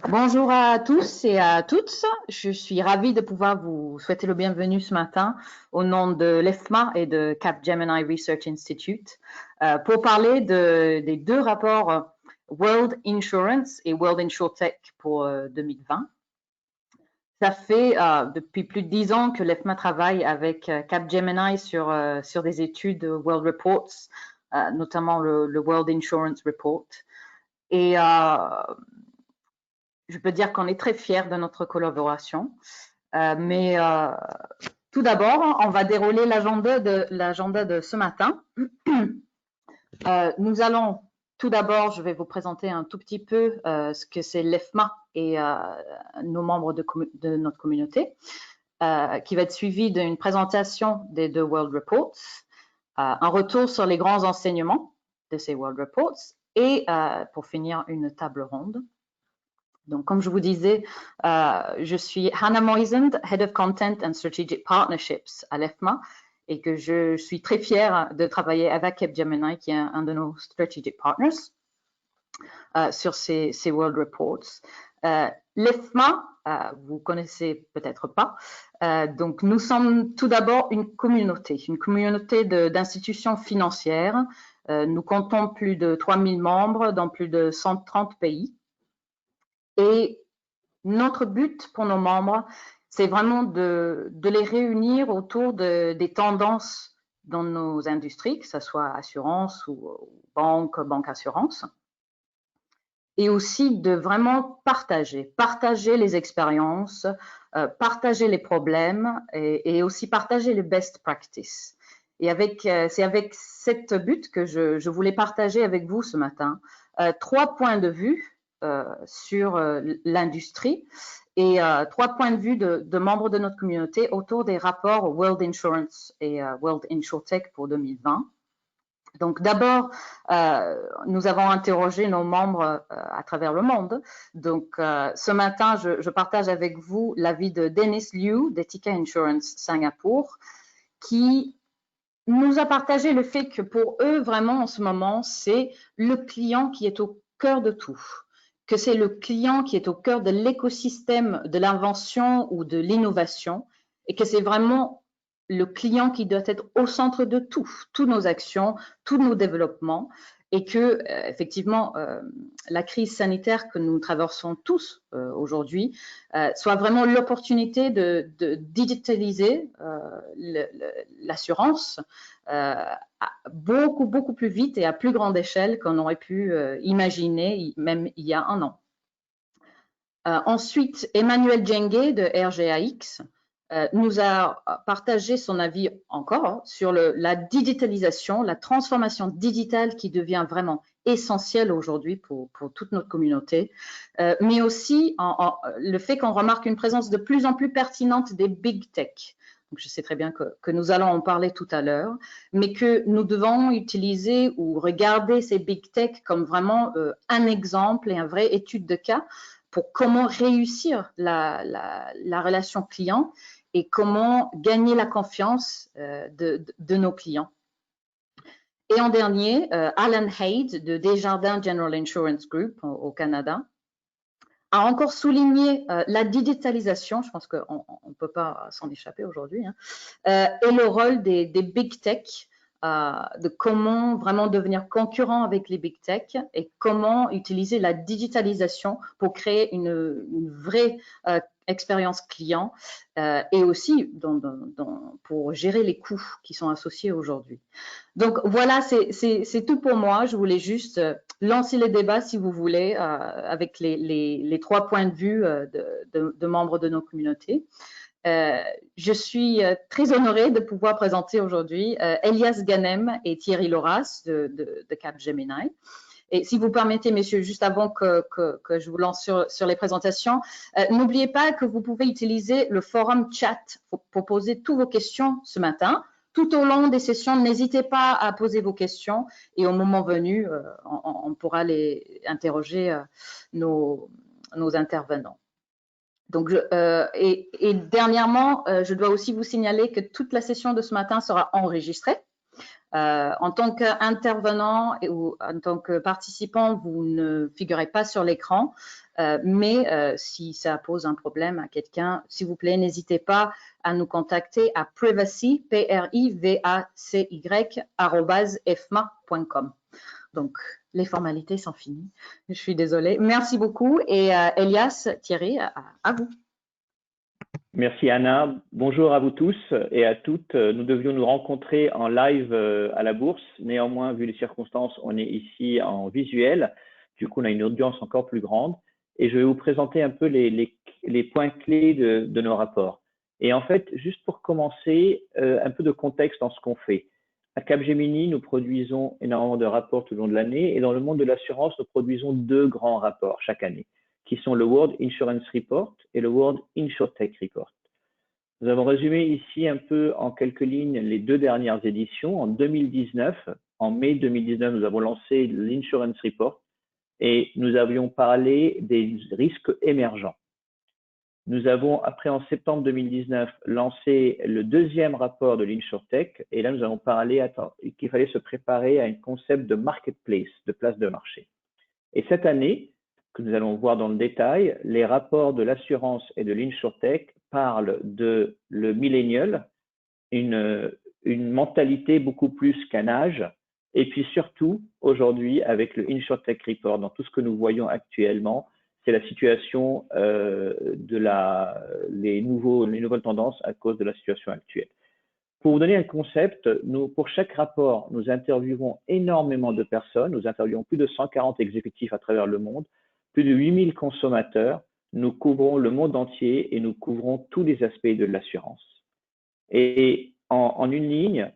Bonjour à tous et à toutes. Je suis ravie de pouvoir vous souhaiter le bienvenu ce matin au nom de l'EFMA et de Capgemini Research Institute pour parler des deux rapports World Insurance et World InsurTech pour 2020. Ça fait depuis plus de 10 ans que l'EFMA travaille avec Capgemini sur des études World Reports, notamment le World Insurance Report. Et je peux dire qu'on est très fiers de notre collaboration. Mais tout d'abord, on va dérouler l'agenda de ce matin. Nous allons, tout d'abord, je vais vous présenter un tout petit peu ce que c'est l'EFMA et nos membres de notre communauté, qui va être suivi d'une présentation des deux World Reports, un retour sur les grands enseignements de ces World Reports et pour finir, une table ronde. Donc, comme je vous disais, je suis Hannah Moisand, Head of Content and Strategic Partnerships à l'EFMA et que je suis très fière de travailler avec Capgemini, qui est un de nos strategic partners, sur ces World Reports. L'EFMA, vous connaissez peut-être pas. Donc, nous sommes tout d'abord une communauté d'institutions financières. Nous comptons plus de 3000 membres dans plus de 130 pays. Et notre but pour nos membres, c'est vraiment de les réunir autour des tendances dans nos industries, que ce soit assurance ou banque assurance, et aussi de vraiment partager les expériences, partager les problèmes et aussi partager les best practices. Et c'est avec cet but que je voulais partager avec vous ce matin 3 points de vue sur l'industrie et 3 points de vue de membres de notre communauté autour des rapports World Insurance et World InsurTech pour 2020. Donc d'abord, nous avons interrogé nos membres à travers le monde. Donc ce matin, je partage avec vous l'avis de Dennis Liu d'Etika Insurance Singapour, qui nous a partagé le fait que pour eux, vraiment en ce moment, c'est le client qui est au cœur de tout, que c'est le client qui est au cœur de l'écosystème de l'invention ou de l'innovation et que c'est vraiment le client qui doit être au centre de toutes nos actions, tous nos développements et que effectivement la crise sanitaire que nous traversons tous aujourd'hui soit vraiment l'opportunité de digitaliser l'assurance beaucoup plus vite et à plus grande échelle qu'on aurait pu imaginer même il y a un an. Ensuite, Emmanuel Djengue de RGAX nous a partagé son avis encore sur la digitalisation, la transformation digitale qui devient vraiment essentielle aujourd'hui pour toute notre communauté, mais aussi le fait qu'on remarque une présence de plus en plus pertinente des big tech. Donc, je sais très bien que nous allons en parler tout à l'heure, mais que nous devons utiliser ou regarder ces big tech comme vraiment un exemple et une vraie étude de cas pour comment réussir la relation client et comment gagner la confiance de nos clients. Et en dernier, Alan Haid de Desjardins General Insurance Group au Canada a encore souligné la digitalisation, je pense qu'on ne peut pas s'en échapper aujourd'hui, et le rôle des big tech, de comment vraiment devenir concurrent avec les big tech et comment utiliser la digitalisation pour créer une vraie expérience client et aussi pour gérer les coûts qui sont associés aujourd'hui. Donc voilà, c'est tout pour moi. Je voulais juste lancer le débat, si vous voulez, avec les 3 points de vue de membres de nos communautés. Je suis très honorée de pouvoir présenter aujourd'hui Elias Ganem et Thierry Loras de Capgemini. Et si vous permettez, messieurs, juste avant que je vous lance sur les présentations, n'oubliez pas que vous pouvez utiliser le forum chat pour poser toutes vos questions ce matin. Tout au long des sessions, n'hésitez pas à poser vos questions et au moment venu, on pourra les interroger nos intervenants. Donc, dernièrement, je dois aussi vous signaler que toute la session de ce matin sera enregistrée. En tant qu'intervenant ou en tant que participant, vous ne figurez pas sur l'écran, mais si ça pose un problème à quelqu'un, s'il vous plaît, n'hésitez pas à nous contacter à privacy, @fma.com. Donc, les formalités sont finies. Je suis désolée. Merci beaucoup. Et Elias, Thierry, à vous. Merci Anna. Bonjour à vous tous et à toutes. Nous devions nous rencontrer en live à la bourse. Néanmoins, vu les circonstances, on est ici en visuel. Du coup, on a une audience encore plus grande. Et je vais vous présenter un peu les points clés de nos rapports. Et en fait, juste pour commencer, un peu de contexte dans ce qu'on fait. À Capgemini, nous produisons énormément de rapports tout au long de l'année. Et dans le monde de l'assurance, nous produisons 2 grands rapports chaque année, qui sont le World Insurance Report et le World InsurTech Report. Nous avons résumé ici un peu en quelques lignes les 2 dernières éditions. En 2019, en mai 2019, nous avons lancé l'Insurance Report et nous avions parlé des risques émergents. Nous avons, après en septembre 2019, lancé le 2e rapport de l'InsurTech et là, nous avons parlé qu'il fallait se préparer à un concept de marketplace, de place de marché. Et cette année, que nous allons voir dans le détail, les rapports de l'assurance et de l'InsurTech parlent de le millennial, une mentalité beaucoup plus qu'un âge, et puis surtout, aujourd'hui, avec le InsurTech Report, dans tout ce que nous voyons actuellement, c'est la situation les nouvelles tendances à cause de la situation actuelle. Pour vous donner un concept, pour chaque rapport, nous interviewons énormément de personnes. Nous interviewons plus de 140 exécutifs à travers le monde, plus de 8000 consommateurs. Nous couvrons le monde entier et nous couvrons tous les aspects de l'assurance. Et en une ligne,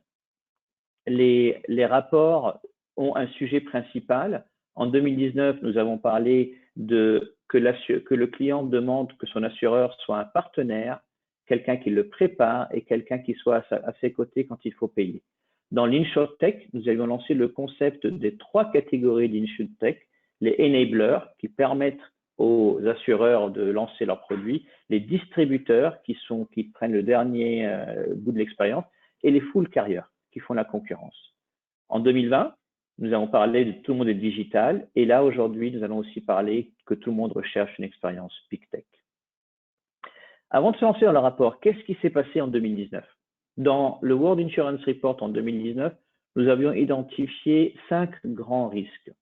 les rapports ont un sujet principal. En 2019, nous avons parlé que le client demande que son assureur soit un partenaire, quelqu'un qui le prépare et quelqu'un qui soit à ses côtés quand il faut payer. Dans l'InsurTech, nous avions lancé le concept des 3 catégories d'InsurTech, les enablers qui permettent aux assureurs de lancer leurs produits, les distributeurs qui prennent le dernier bout de l'expérience et les full carriers qui font la concurrence. En 2020, nous avons parlé de tout le monde est digital et là aujourd'hui, nous allons aussi parler que tout le monde recherche une expérience Big Tech. Avant de se lancer dans le rapport, qu'est-ce qui s'est passé en 2019? Dans le World Insurance Report en 2019, nous avions identifié 5 grands risques.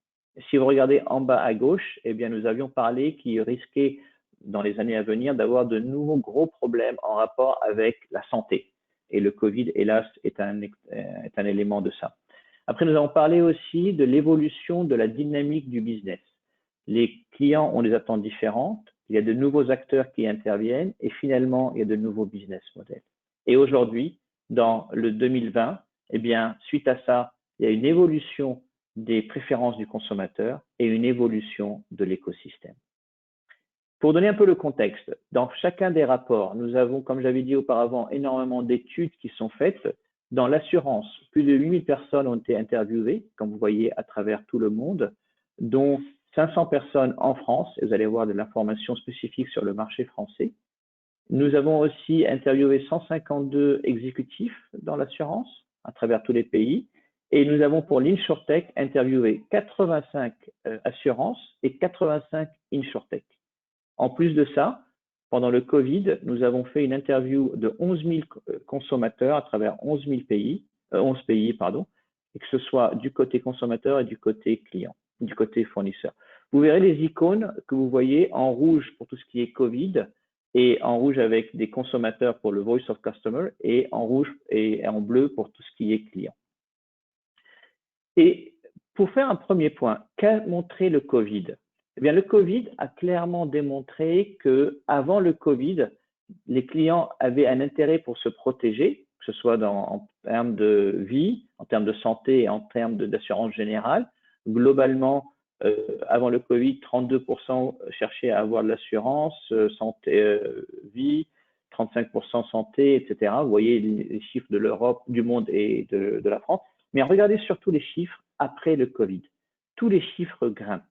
Si vous regardez en bas à gauche, eh bien, nous avions parlé qu'il risquait dans les années à venir d'avoir de nouveaux gros problèmes en rapport avec la santé. Et le Covid, hélas, est un élément de ça. Après, nous avons parlé aussi de l'évolution de la dynamique du business. Les clients ont des attentes différentes, il y a de nouveaux acteurs qui interviennent et finalement, il y a de nouveaux business models. Et aujourd'hui, dans le 2020, eh bien, suite à ça, il y a une évolution des préférences du consommateur et une évolution de l'écosystème. Pour donner un peu le contexte, dans chacun des rapports, nous avons, comme j'avais dit auparavant, énormément d'études qui sont faites. Dans l'assurance, plus de 8000 personnes ont été interviewées, comme vous voyez à travers tout le monde, dont 500 personnes en France, et vous allez voir de l'information spécifique sur le marché français. Nous avons aussi interviewé 152 exécutifs dans l'assurance à travers tous les pays. Et nous avons pour l'InsurTech interviewé 85 assurances et 85 InsurTech. En plus de ça, pendant le Covid, nous avons fait une interview de 11 000 consommateurs à travers 11 pays, et que ce soit du côté consommateur et du côté client, du côté fournisseur. Vous verrez les icônes que vous voyez en rouge pour tout ce qui est Covid et en rouge avec des consommateurs pour le Voice of Customer et en rouge et en bleu pour tout ce qui est client. Et pour faire un premier point, qu'a montré le Covid? Eh bien, le Covid a clairement démontré qu'avant le Covid, les clients avaient un intérêt pour se protéger, que ce soit en termes de vie, en termes de santé et en termes d'assurance générale. Globalement, avant le Covid, 32% cherchaient à avoir de l'assurance, santé, vie, 35% santé, etc. Vous voyez les chiffres de l'Europe, du monde et de la France. Mais regardez surtout les chiffres après le Covid. Tous les chiffres grimpent.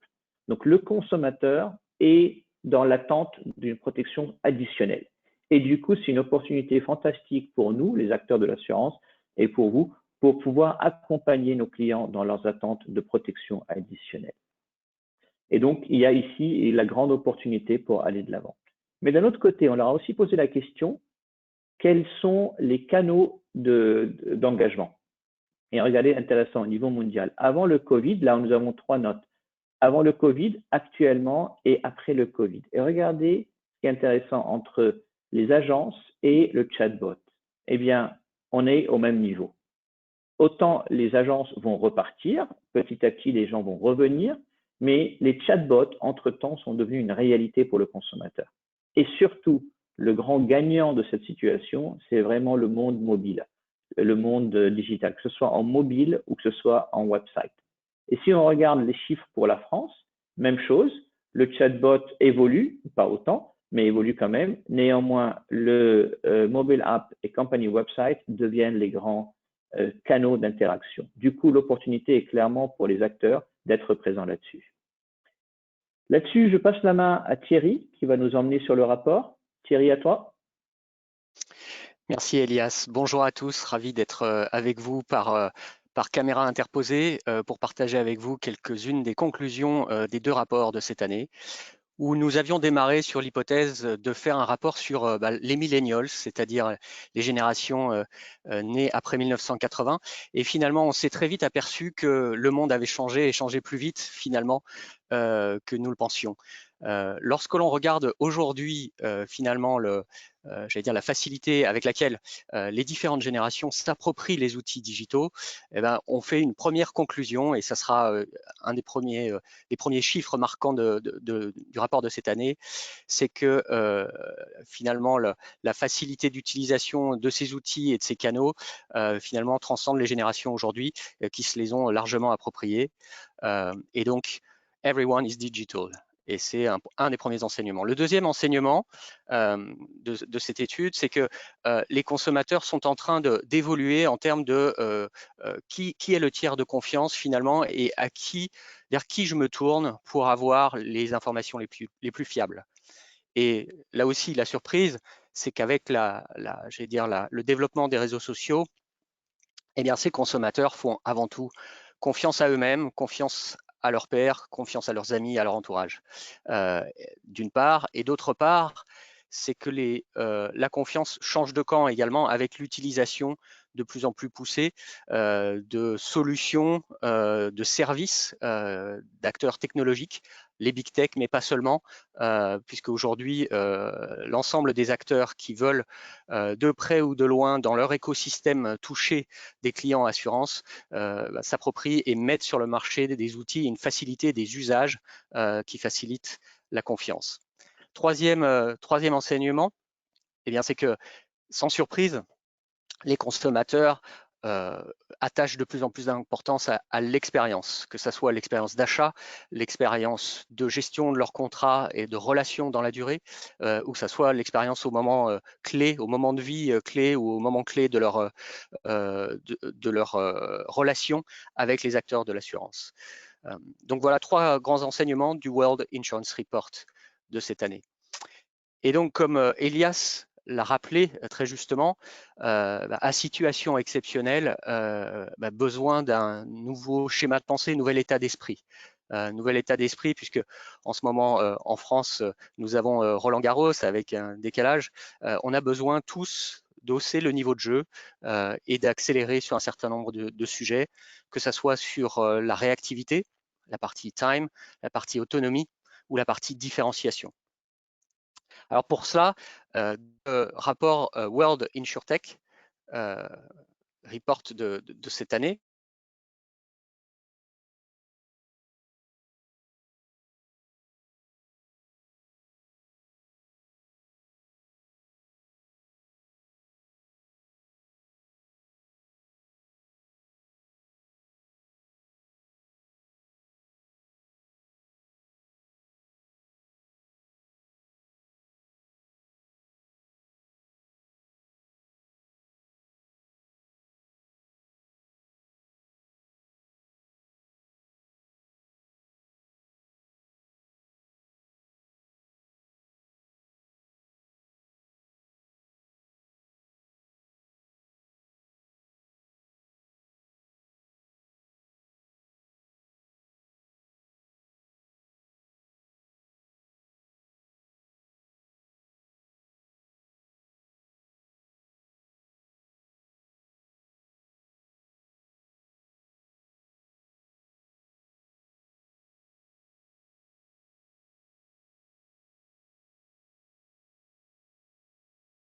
Donc, le consommateur est dans l'attente d'une protection additionnelle. Et du coup, c'est une opportunité fantastique pour nous, les acteurs de l'assurance, et pour vous, pour pouvoir accompagner nos clients dans leurs attentes de protection additionnelle. Et donc, il y a ici la grande opportunité pour aller de l'avant. Mais d'un autre côté, on leur a aussi posé la question, quels sont les canaux d'engagement? Et regardez, intéressant, au niveau mondial. Avant le Covid, là, nous avons 3 notes. Avant le Covid, actuellement et après le Covid. Et regardez ce qui est intéressant entre les agences et le chatbot. Eh bien, on est au même niveau. Autant les agences vont repartir, petit à petit, les gens vont revenir, mais les chatbots, entre-temps, sont devenus une réalité pour le consommateur. Et surtout, le grand gagnant de cette situation, c'est vraiment le monde mobile, le monde digital, que ce soit en mobile ou que ce soit en website. Et si on regarde les chiffres pour la France, même chose, le chatbot évolue, pas autant, mais évolue quand même. Néanmoins, le mobile app et company website deviennent les grands canaux d'interaction. Du coup, l'opportunité est clairement pour les acteurs d'être présents là-dessus. Là-dessus, je passe la main à Thierry qui va nous emmener sur le rapport. Thierry, à toi. Merci Elias. Bonjour à tous, ravi d'être avec vous par caméra interposée pour partager avec vous quelques-unes des conclusions des 2 rapports de cette année, où nous avions démarré sur l'hypothèse de faire un rapport sur les millennials, c'est-à-dire les générations nées après 1980. Et finalement, on s'est très vite aperçu que le monde avait changé et changé plus vite finalement que nous le pensions. Lorsque l'on regarde aujourd'hui finalement j'allais dire la facilité avec laquelle les différentes générations s'approprient les outils digitaux, eh ben, on fait une première conclusion et ça sera un des premiers chiffres marquants du rapport de cette année, c'est que finalement la facilité d'utilisation de ces outils et de ces canaux finalement transcende les générations aujourd'hui qui se les ont largement appropriés. Et donc, everyone is digital. Et c'est un des premiers enseignements. Le deuxième enseignement de cette étude, c'est que les consommateurs sont en train d'évoluer en termes de qui est le tiers de confiance finalement et vers qui je me tourne pour avoir les informations les plus fiables. Et là aussi, la surprise, c'est qu'avec le développement des réseaux sociaux, eh bien, ces consommateurs font avant tout confiance à eux-mêmes, confiance à leurs pairs, confiance à leurs amis, à leur entourage, d'une part. Et d'autre part, c'est que la confiance change de camp également avec l'utilisation de plus en plus poussée de solutions, de services, d'acteurs technologiques, les big tech, mais pas seulement, puisque aujourd'hui, l'ensemble des acteurs qui veulent de près ou de loin dans leur écosystème toucher des clients assurances s'approprient et mettent sur le marché des outils et une facilité des usages qui facilitent la confiance. Troisième enseignement, eh bien, c'est que sans surprise, les consommateurs attachent de plus en plus d'importance à l'expérience, que ce soit l'expérience d'achat, l'expérience de gestion de leur contrat et de relations dans la durée, ou que ce soit l'expérience au moment clé, au moment de vie clé ou au moment clé de leur relation avec les acteurs de l'assurance. Donc voilà 3 grands enseignements du World Insurance Report de cette année. Et donc, comme Elias l'a rappelé très justement, à situation exceptionnelle, besoin d'un nouveau schéma de pensée, nouvel état d'esprit. Nouvel état d'esprit, puisque en ce moment, en France, nous avons Roland-Garros avec un décalage. On a besoin tous d'hausser le niveau de jeu et d'accélérer sur un certain nombre de sujets, que ce soit sur la réactivité, la partie time, la partie autonomie ou la partie différenciation. Alors pour cela, le rapport World InsurTech Report de cette année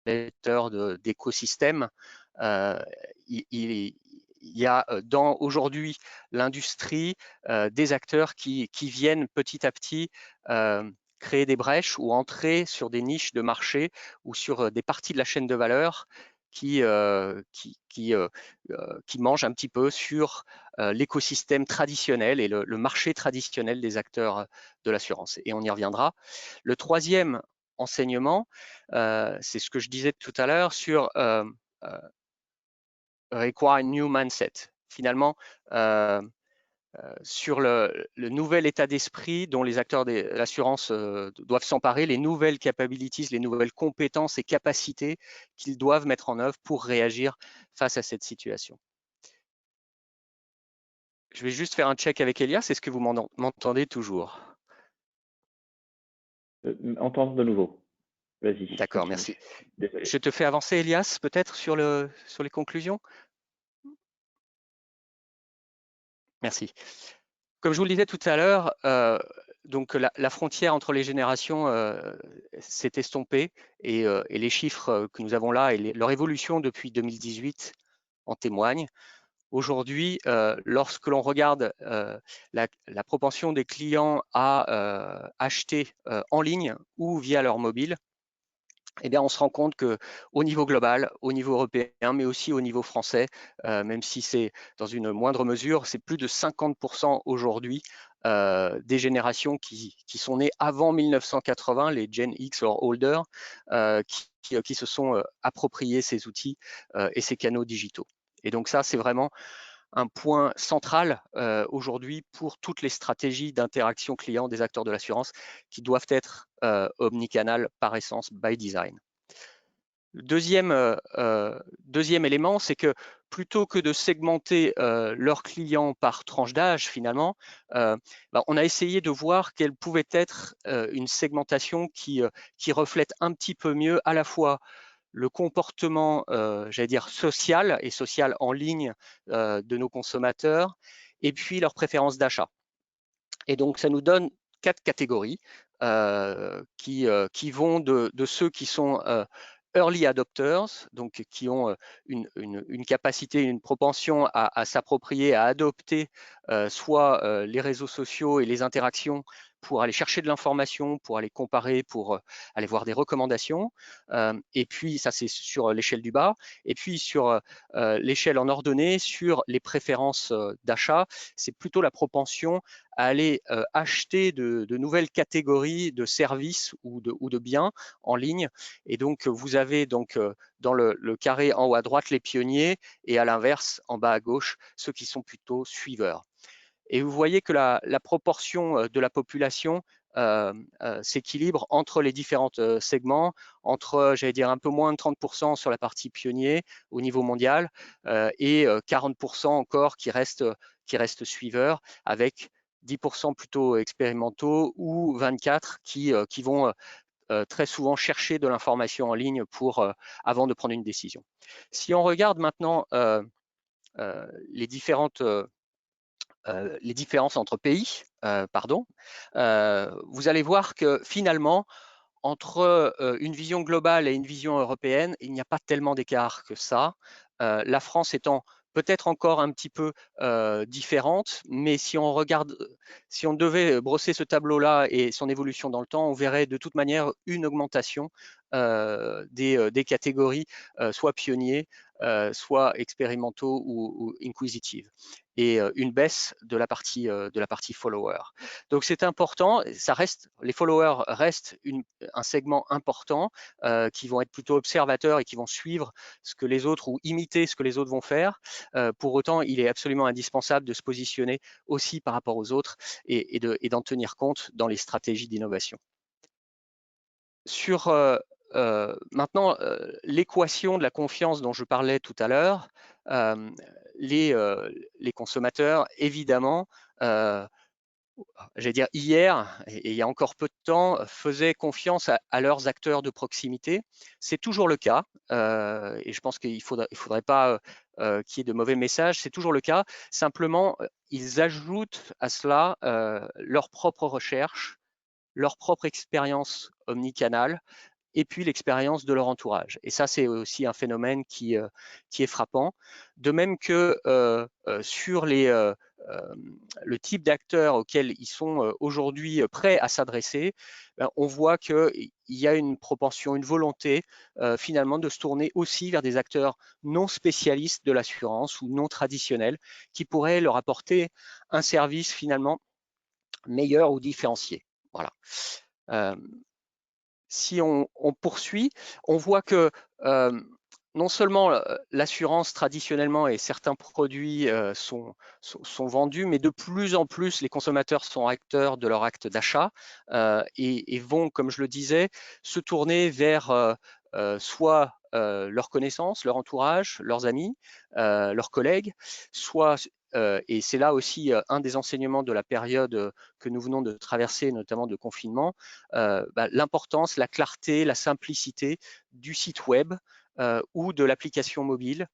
d'écosystème. Il y a dans aujourd'hui l'industrie des acteurs qui viennent petit à petit créer des brèches ou entrer sur des niches de marché ou sur des parties de la chaîne de valeur qui mangent un petit peu sur l'écosystème traditionnel et le marché traditionnel des acteurs de l'assurance. Et on y reviendra. Le troisième enseignement, c'est ce que je disais tout à l'heure sur require new mindset. Finalement, sur le nouvel état d'esprit dont les acteurs de l'assurance doivent s'emparer, les nouvelles capabilities, les nouvelles compétences et capacités qu'ils doivent mettre en œuvre pour réagir face à cette situation. Je vais juste faire un check avec Elias. Est-ce que vous m'entendez toujours? Entendre de nouveau. Vas-y. D'accord, merci. Désolé. Je te fais avancer, Elias, peut-être sur les conclusions? Merci. Comme je vous le disais tout à l'heure, donc la frontière entre les générations s'est estompée et les chiffres que nous avons là et leur évolution depuis 2018 en témoignent. Aujourd'hui, lorsque l'on regarde la propension des clients à acheter en ligne ou via leur mobile, eh bien, on se rend compte qu'au niveau global, au niveau européen, mais aussi au niveau français, même si c'est dans une moindre mesure, c'est plus de 50% aujourd'hui des générations qui sont nées avant 1980, les Gen X or older, qui se sont appropriés ces outils et ces canaux digitaux. Et donc ça, c'est vraiment un point central aujourd'hui pour toutes les stratégies d'interaction client des acteurs de l'assurance qui doivent être omnicanal par essence, by design. Le deuxième élément, c'est que plutôt que de segmenter leurs clients par tranche d'âge, finalement, on a essayé de voir quelle pouvait être une segmentation qui reflète un petit peu mieux à la fois le comportement, j'allais dire, social et social en ligne de nos consommateurs, et puis leurs préférences d'achat. Et donc, ça nous donne 4 catégories qui vont de ceux qui sont early adopters, donc qui ont une capacité, une propension à s'approprier, à adopter soit les réseaux sociaux et les interactions pour aller chercher de l'information, pour aller comparer, pour aller voir des recommandations. Et puis, ça, c'est sur l'échelle du bas. Et puis, sur l'échelle en ordonnée, sur les préférences d'achat, c'est plutôt la propension à aller acheter de nouvelles catégories de services ou de biens en ligne. Et donc, vous avez donc dans le carré en haut à droite les pionniers et à l'inverse, en bas à gauche, ceux qui sont plutôt suiveurs. Et vous voyez que la proportion de la population s'équilibre entre les différents segments, entre, j'allais dire, un peu moins de 30% sur la partie pionnier au niveau mondial et 40% encore qui restent suiveurs, avec 10% plutôt expérimentaux ou 24% qui vont très souvent chercher de l'information en ligne avant de prendre une décision. Si on regarde maintenant les différentes les différences entre pays, vous allez voir que finalement, entre une vision globale et une vision européenne, il n'y a pas tellement d'écart que ça. La France étant peut-être encore un petit peu différente, mais si on devait brosser ce tableau-là et son évolution dans le temps, on verrait de toute manière une augmentation des catégories, soit pionniers, soit expérimentaux ou inquisitives, et une baisse de la partie follower. Donc c'est important, les followers restent un segment important qui vont être plutôt observateurs et qui vont suivre ce que les autres ou imiter ce que les autres vont faire. Pour autant, il est absolument indispensable de se positionner aussi par rapport aux autres et d'en tenir compte dans les stratégies d'innovation. Sur maintenant, l'équation de la confiance dont je parlais tout à l'heure, les consommateurs, évidemment, j'allais dire hier, et il y a encore peu de temps, faisaient confiance à leurs acteurs de proximité. C'est toujours le cas, et je pense qu'il ne faudrait pas qu'il y ait de mauvais messages, c'est toujours le cas. Simplement, ils ajoutent à cela leur propre recherche, leur propre expérience omnicanale, et puis l'expérience de leur entourage. Et ça, c'est aussi un phénomène qui est frappant. De même que sur le type d'acteurs auxquels ils sont aujourd'hui prêts à s'adresser, on voit qu'il y a une propension, une volonté finalement de se tourner aussi vers des acteurs non spécialistes de l'assurance ou non traditionnels qui pourraient leur apporter un service finalement meilleur ou différencié. Voilà. Si on poursuit, on voit que non seulement l'assurance traditionnellement et certains produits sont vendus, mais de plus en plus les consommateurs sont acteurs de leur acte d'achat et vont, comme je le disais, se tourner vers soit leurs connaissances, leur entourage, leurs amis, leurs collègues, soit et c'est là aussi un des enseignements de la période que nous venons de traverser, notamment de confinement, l'importance, la clarté, la simplicité du site web ou de l'application mobile,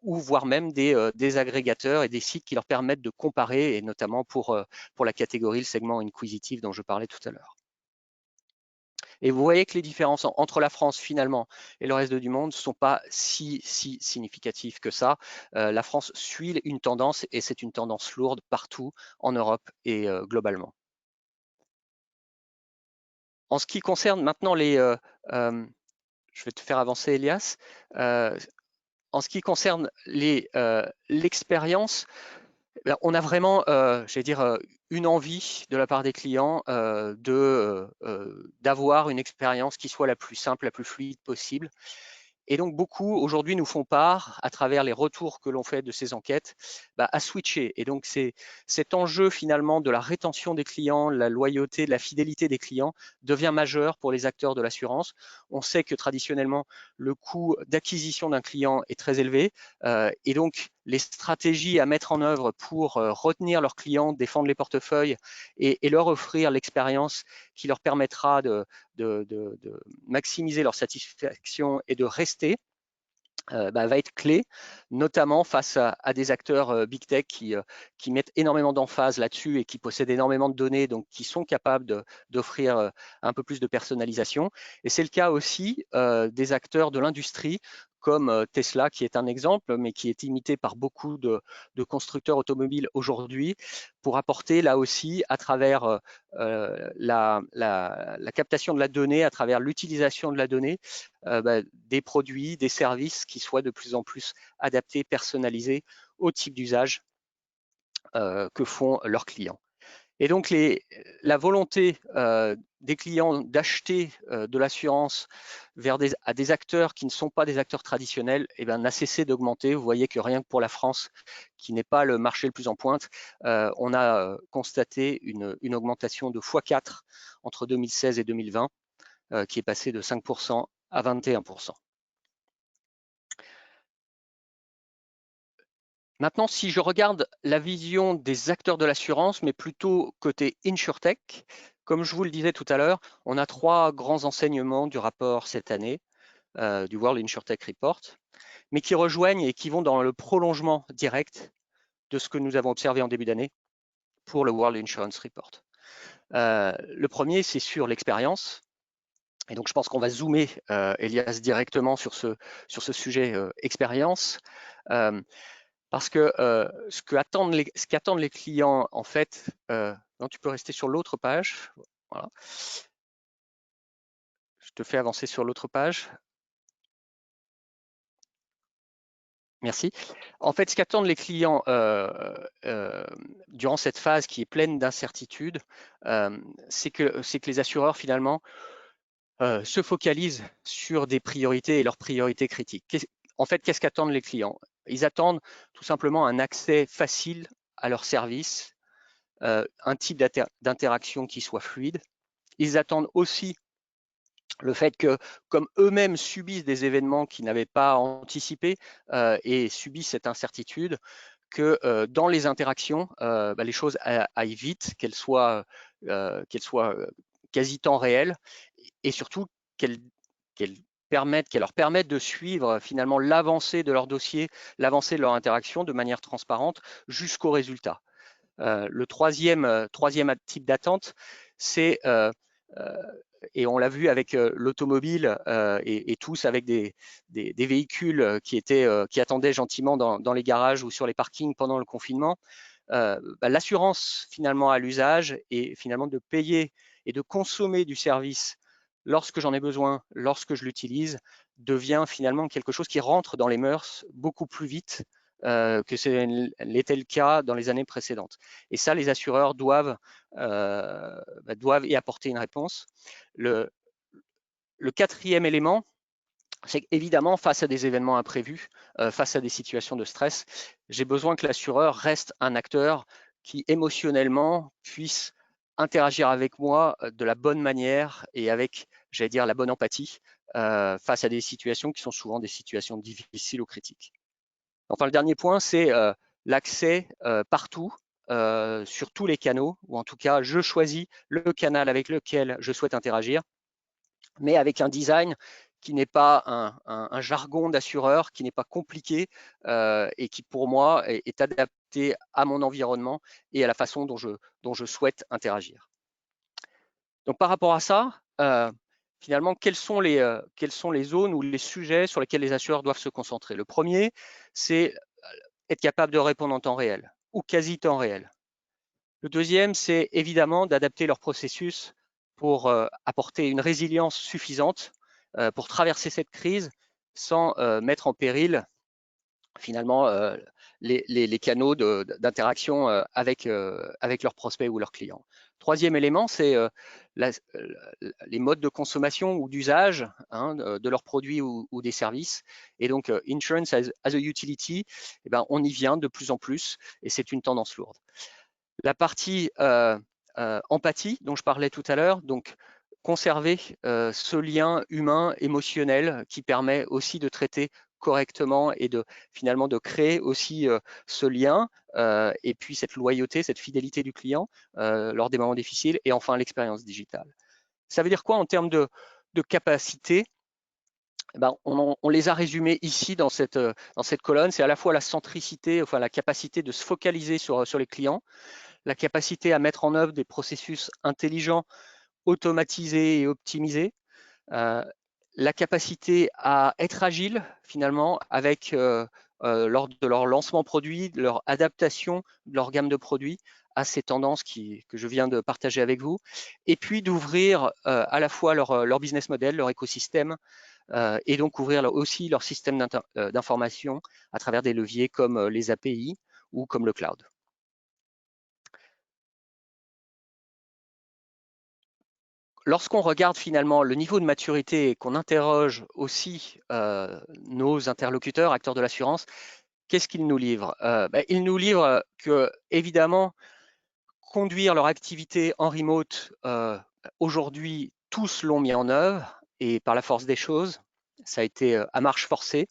ou voire même des agrégateurs et des sites qui leur permettent de comparer, et notamment pour la catégorie, le segment inquisitif dont je parlais tout à l'heure. Et vous voyez que les différences entre la France finalement et le reste du monde ne sont pas si significatives que ça. La France suit une tendance et c'est une tendance lourde partout en Europe et globalement. En ce qui concerne maintenant je vais te faire avancer Elias, en ce qui concerne l'expérience, on a vraiment, j'allais dire, une envie de la part des clients d'avoir une expérience qui soit la plus simple, la plus fluide possible. Et donc, beaucoup aujourd'hui nous font part, à travers les retours que l'on fait de ces enquêtes, à switcher. Et donc, c'est cet enjeu finalement de la rétention des clients, la loyauté, de la fidélité des clients devient majeur pour les acteurs de l'assurance. On sait que traditionnellement, le coût d'acquisition d'un client est très élevé. Et donc, les stratégies à mettre en œuvre pour retenir leurs clients, défendre les portefeuilles et leur offrir l'expérience qui leur permettra de maximiser leur satisfaction et de rester, va être clé, notamment face à des acteurs big tech qui mettent énormément d'emphase là-dessus et qui possèdent énormément de données, donc qui sont capables d'offrir un peu plus de personnalisation. Et c'est le cas aussi des acteurs de l'industrie comme Tesla, qui est un exemple, mais qui est imité par beaucoup de constructeurs automobiles aujourd'hui, pour apporter là aussi, à travers la captation de la donnée, à travers l'utilisation de la donnée, des produits, des services qui soient de plus en plus adaptés, personnalisés au type d'usage que font leurs clients. Et donc, la volonté des clients d'acheter de l'assurance à des acteurs qui ne sont pas des acteurs traditionnels n'a cessé d'augmenter. Vous voyez que rien que pour la France, qui n'est pas le marché le plus en pointe, on a constaté une augmentation de x4 entre 2016 et 2020, qui est passé de 5% à 21%. Maintenant, si je regarde la vision des acteurs de l'assurance, mais plutôt côté InsurTech, comme je vous le disais tout à l'heure, on a 3 grands enseignements du rapport cette année, du World InsurTech Report, mais qui rejoignent et qui vont dans le prolongement direct de ce que nous avons observé en début d'année pour le World Insurance Report. Le premier, c'est sur l'expérience. Et donc, je pense qu'on va zoomer, Elias, directement sur ce sujet expérience. Parce que ce qu'attendent les clients, en fait, non, tu peux rester sur l'autre page. Voilà. Je te fais avancer sur l'autre page. Merci. En fait, ce qu'attendent les clients durant cette phase qui est pleine d'incertitudes, c'est que les assureurs, finalement, se focalisent sur des priorités et leurs priorités critiques. En fait, qu'est-ce qu'attendent les clients? Ils attendent tout simplement un accès facile à leurs services, un type d'interaction qui soit fluide. Ils attendent aussi le fait que, comme eux-mêmes subissent des événements qu'ils n'avaient pas anticipés et subissent cette incertitude, que dans les interactions, les choses aillent vite, qu'elles soient quasi temps réel, et surtout qu'elles leur permettent de suivre finalement l'avancée de leur dossier, l'avancée de leur interaction de manière transparente jusqu'au résultat. Le troisième type d'attente, c'est et on l'a vu avec l'automobile et tous avec des véhicules qui attendaient gentiment dans les garages ou sur les parkings pendant le confinement. L'assurance finalement à l'usage et finalement de payer et de consommer du service lorsque j'en ai besoin, lorsque je l'utilise, devient finalement quelque chose qui rentre dans les mœurs beaucoup plus vite que ce l'était le cas dans les années précédentes. Et ça, les assureurs doivent y apporter une réponse. Le quatrième élément, c'est qu'évidemment, face à des événements imprévus, face à des situations de stress, j'ai besoin que l'assureur reste un acteur qui émotionnellement puisse interagir avec moi de la bonne manière et avec, j'allais dire, la bonne empathie face à des situations qui sont souvent des situations difficiles ou critiques. Enfin, le dernier point, c'est l'accès partout, sur tous les canaux, ou en tout cas, je choisis le canal avec lequel je souhaite interagir, mais avec un design qui n'est pas un jargon d'assureur, qui n'est pas compliqué et qui, pour moi, est adapté à mon environnement et à la façon dont je souhaite interagir. Donc, par rapport à ça, finalement, quelles sont les zones ou les sujets sur lesquels les assureurs doivent se concentrer? Le premier, c'est être capable de répondre en temps réel ou quasi temps réel. Le deuxième, c'est évidemment d'adapter leur processus pour apporter une résilience suffisante pour traverser cette crise sans mettre en péril finalement les canaux d'interaction avec leurs prospects ou leurs clients. Troisième élément, c'est les modes de consommation ou d'usage de leurs produits ou des services. Et donc, insurance as a utility, eh ben, on y vient de plus en plus et c'est une tendance lourde. La partie empathie dont je parlais tout à l'heure, donc conserver ce lien humain, émotionnel qui permet aussi de traiter correctement et finalement de créer aussi ce lien et puis cette loyauté, cette fidélité du client lors des moments difficiles et enfin l'expérience digitale. Ça veut dire quoi en termes de capacité? Ben, on les a résumés ici dans cette colonne. C'est à la fois la centricité, enfin la capacité de se focaliser sur les clients, la capacité à mettre en œuvre des processus intelligents, automatisés et optimisés, la capacité à être agile finalement avec lors de leur lancement produit, de leur adaptation de leur gamme de produits à ces tendances que je viens de partager avec vous, et puis d'ouvrir à la fois leur business model, leur écosystème, et donc ouvrir aussi leur système d'information à travers des leviers comme les API ou comme le cloud. Lorsqu'on regarde finalement le niveau de maturité et qu'on interroge aussi nos interlocuteurs, acteurs de l'assurance, qu'est-ce qu'ils nous livrent? Ils nous livrent que, évidemment, conduire leur activité en remote, aujourd'hui, tous l'ont mis en œuvre et par la force des choses, ça a été à marche forcée.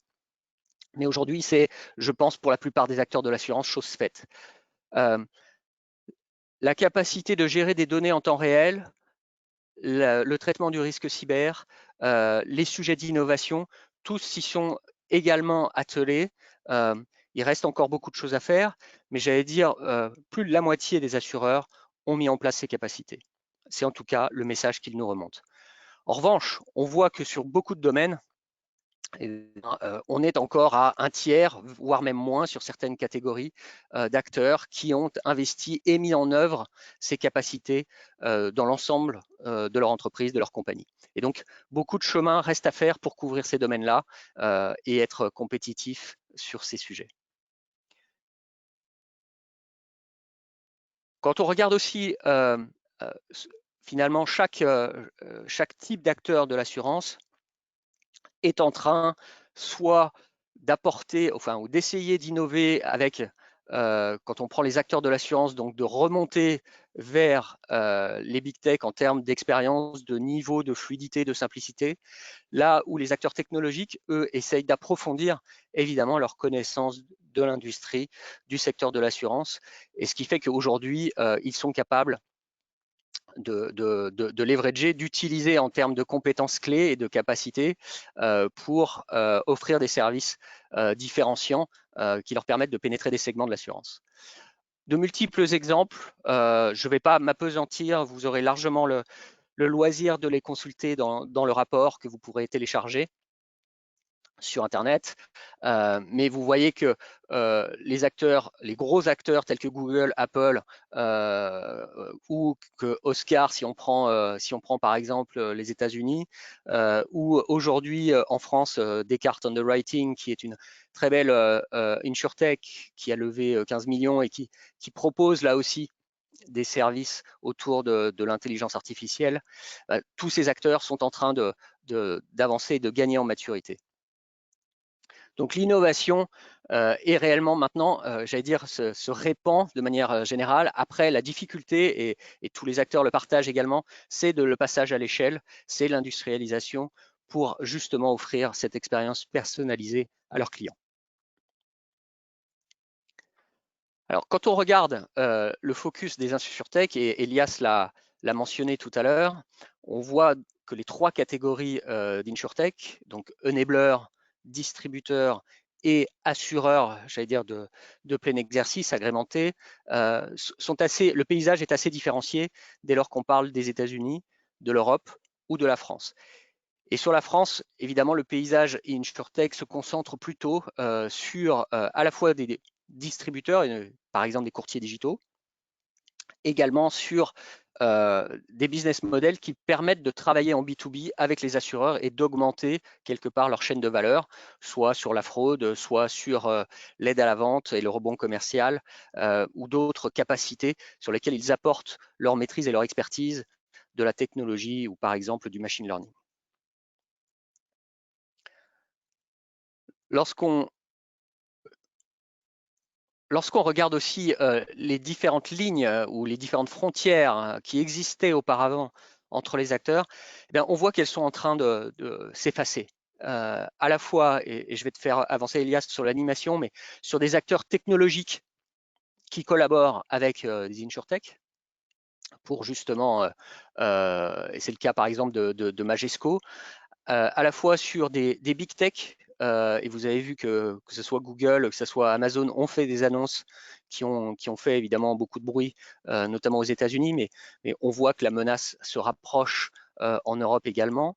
Mais aujourd'hui, c'est, je pense, pour la plupart des acteurs de l'assurance, chose faite. La capacité de gérer des données en temps réel, le traitement du risque cyber, les sujets d'innovation, tous s'y sont également attelés. Il reste encore beaucoup de choses à faire, mais j'allais dire, plus de la moitié des assureurs ont mis en place ces capacités. C'est en tout cas le message qu'ils nous remontent. En revanche, on voit que sur beaucoup de domaines, on est encore à un tiers, voire même moins sur certaines catégories d'acteurs qui ont investi et mis en œuvre ces capacités dans l'ensemble de leur entreprise, de leur compagnie. Et donc, beaucoup de chemin reste à faire pour couvrir ces domaines-là et être compétitif sur ces sujets. Quand on regarde aussi finalement chaque type d'acteur de l'assurance est en train soit d'apporter, enfin, ou d'essayer d'innover avec, quand on prend les acteurs de l'assurance, donc de remonter vers les big tech en termes d'expérience, de niveau, de fluidité, de simplicité, là où les acteurs technologiques, eux, essayent d'approfondir évidemment leur connaissance de l'industrie, du secteur de l'assurance, et ce qui fait qu'aujourd'hui, ils sont capables de leverager, d'utiliser en termes de compétences clés et de capacités pour offrir des services différenciants qui leur permettent de pénétrer des segments de l'assurance. De multiples exemples, je ne vais pas m'appesantir, vous aurez largement le loisir de les consulter dans le rapport que vous pourrez télécharger sur Internet, mais vous voyez que les gros acteurs tels que Google, Apple ou que Oscar, si on prend par exemple les États-Unis, ou aujourd'hui en France Descartes Underwriting, qui est une très belle insurtech qui a levé 15 millions et qui propose là aussi des services autour de l'intelligence artificielle. Tous ces acteurs sont en train d'avancer et de gagner en maturité. Donc l'innovation est réellement maintenant, j'allais dire, se répand de manière générale. Après, la difficulté, et tous les acteurs le partagent également, c'est le passage à l'échelle, c'est l'industrialisation pour justement offrir cette expérience personnalisée à leurs clients. Alors, quand on regarde le focus des InsurTech, et Elias l'a mentionné tout à l'heure, on voit que les 3 catégories d'InsurTech, donc enabler, distributeur et assureur, j'allais dire de plein exercice agrémenté, le paysage est assez différencié dès lors qu'on parle des États-Unis, de l'Europe ou de la France. Et sur la France, évidemment, le paysage InsurTech se concentre plutôt sur à la fois des distributeurs, par exemple des courtiers digitaux, également sur des business models qui permettent de travailler en B2B avec les assureurs et d'augmenter quelque part leur chaîne de valeur, soit sur la fraude, soit sur l'aide à la vente et le rebond commercial, ou d'autres capacités sur lesquelles ils apportent leur maîtrise et leur expertise de la technologie ou par exemple du machine learning. Lorsqu'on regarde aussi les différentes lignes ou les différentes frontières qui existaient auparavant entre les acteurs, eh bien, on voit qu'elles sont en train de s'effacer. À la fois, et je vais te faire avancer Elias sur l'animation, mais sur des acteurs technologiques qui collaborent avec des InsurTech pour justement, et c'est le cas par exemple de Majesco, à la fois sur des big tech, et vous avez vu que ce soit Google, que ce soit Amazon, ont fait des annonces qui ont fait évidemment beaucoup de bruit, notamment aux États-Unis, mais on voit que la menace se rapproche en Europe également.